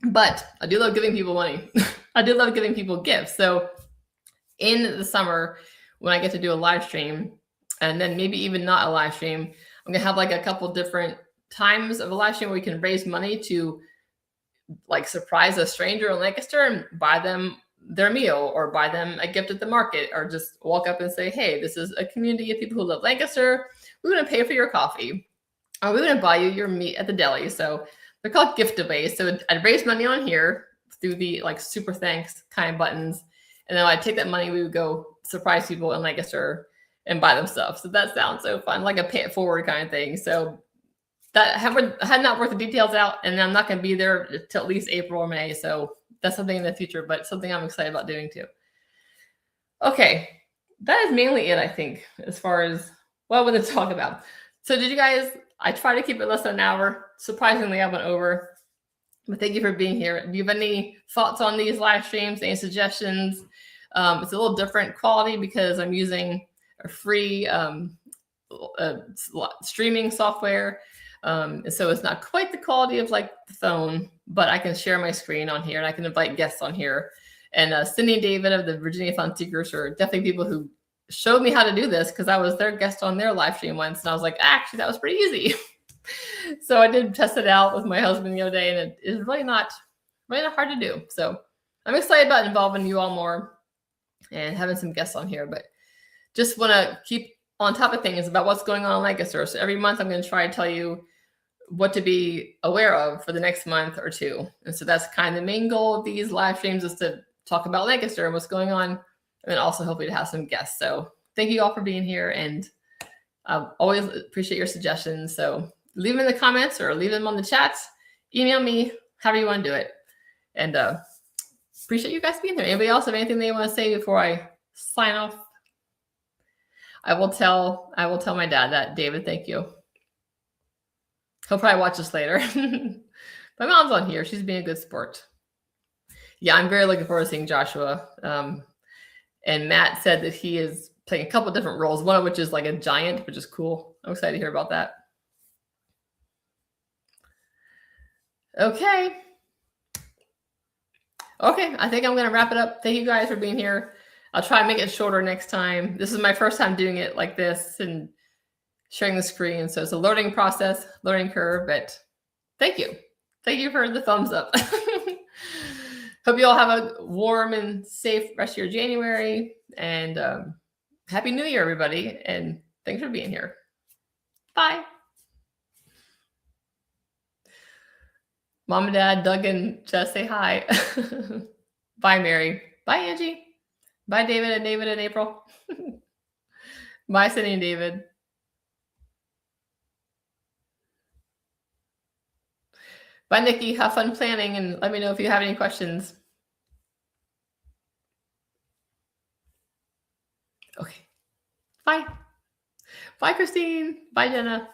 But I do love giving people money. I do love giving people gifts. So in the summer, when I get to do a live stream, and then maybe even not a live stream, I'm gonna have like a couple different times of a live stream where we can raise money to like surprise a stranger in Lancaster and buy them their meal or buy them a gift at the market or just walk up and say, hey, this is a community of people who love Lancaster. We're going to pay for your coffee or we're going to buy you your meat at the deli. So they're called gift-aways. So I'd raise money on here through the like super thanks kind of buttons. And then I'd take that money, we would go surprise people in Lancaster and buy them stuff. So that sounds so fun, like a pay it forward kind of thing. So that I had not worked the details out, and I'm not going to be there till at least April or May. So that's something in the future, but something I'm excited about doing too. Okay, that is mainly it, I think, as far as what I want to talk about. So did you guys, I try to keep it less than an hour. Surprisingly, I went over. But thank you for being here. Do you have any thoughts on these live streams, any suggestions? It's a little different quality because I'm using a free streaming software. And so it's not quite the quality of like the phone, but I can share my screen on here and I can invite guests on here. And Cindy and David of the Virginia Fun Seekers are definitely people who showed me how to do this because I was their guest on their live stream once. And I was like, actually, that was pretty easy. So I did test it out with my husband the other day, and it is really not hard to do. So I'm excited about involving you all more and having some guests on here, but just want to keep on top of things about what's going on in Lancaster. So every month I'm going to try to tell you what to be aware of for the next month or two. And so that's kind of the main goal of these live streams, is to talk about Lancaster and what's going on, and then also hopefully to have some guests. So thank you all for being here, and I always appreciate your suggestions. So leave them in the comments or leave them on the chats. Email me, however you want to do it. And appreciate you guys being here. Anybody else have anything they want to say before I sign off? I will tell my dad that. David, thank you. He'll probably watch this later. My mom's on here. She's being a good sport. Yeah, I'm very looking forward to seeing Joshua. And Matt said that he is playing a couple different roles, one of which is like a giant, which is cool. I'm excited to hear about that. Okay, I think I'm going to wrap it up. Thank you guys for being here. I'll try and make it shorter next time. This is my first time doing it like this and sharing the screen. So it's a learning process, learning curve, but thank you. Thank you for the thumbs up. Hope you all have a warm and safe rest of your January, and Happy New Year, everybody. And thanks for being here. Bye. Mom and Dad, Doug and Jess, say hi. Bye, Mary. Bye, Angie. Bye, David and April. Bye, Cindy and David. Bye, Nikki. Have fun planning, and let me know if you have any questions. Okay. Bye. Bye, Christine. Bye, Jenna.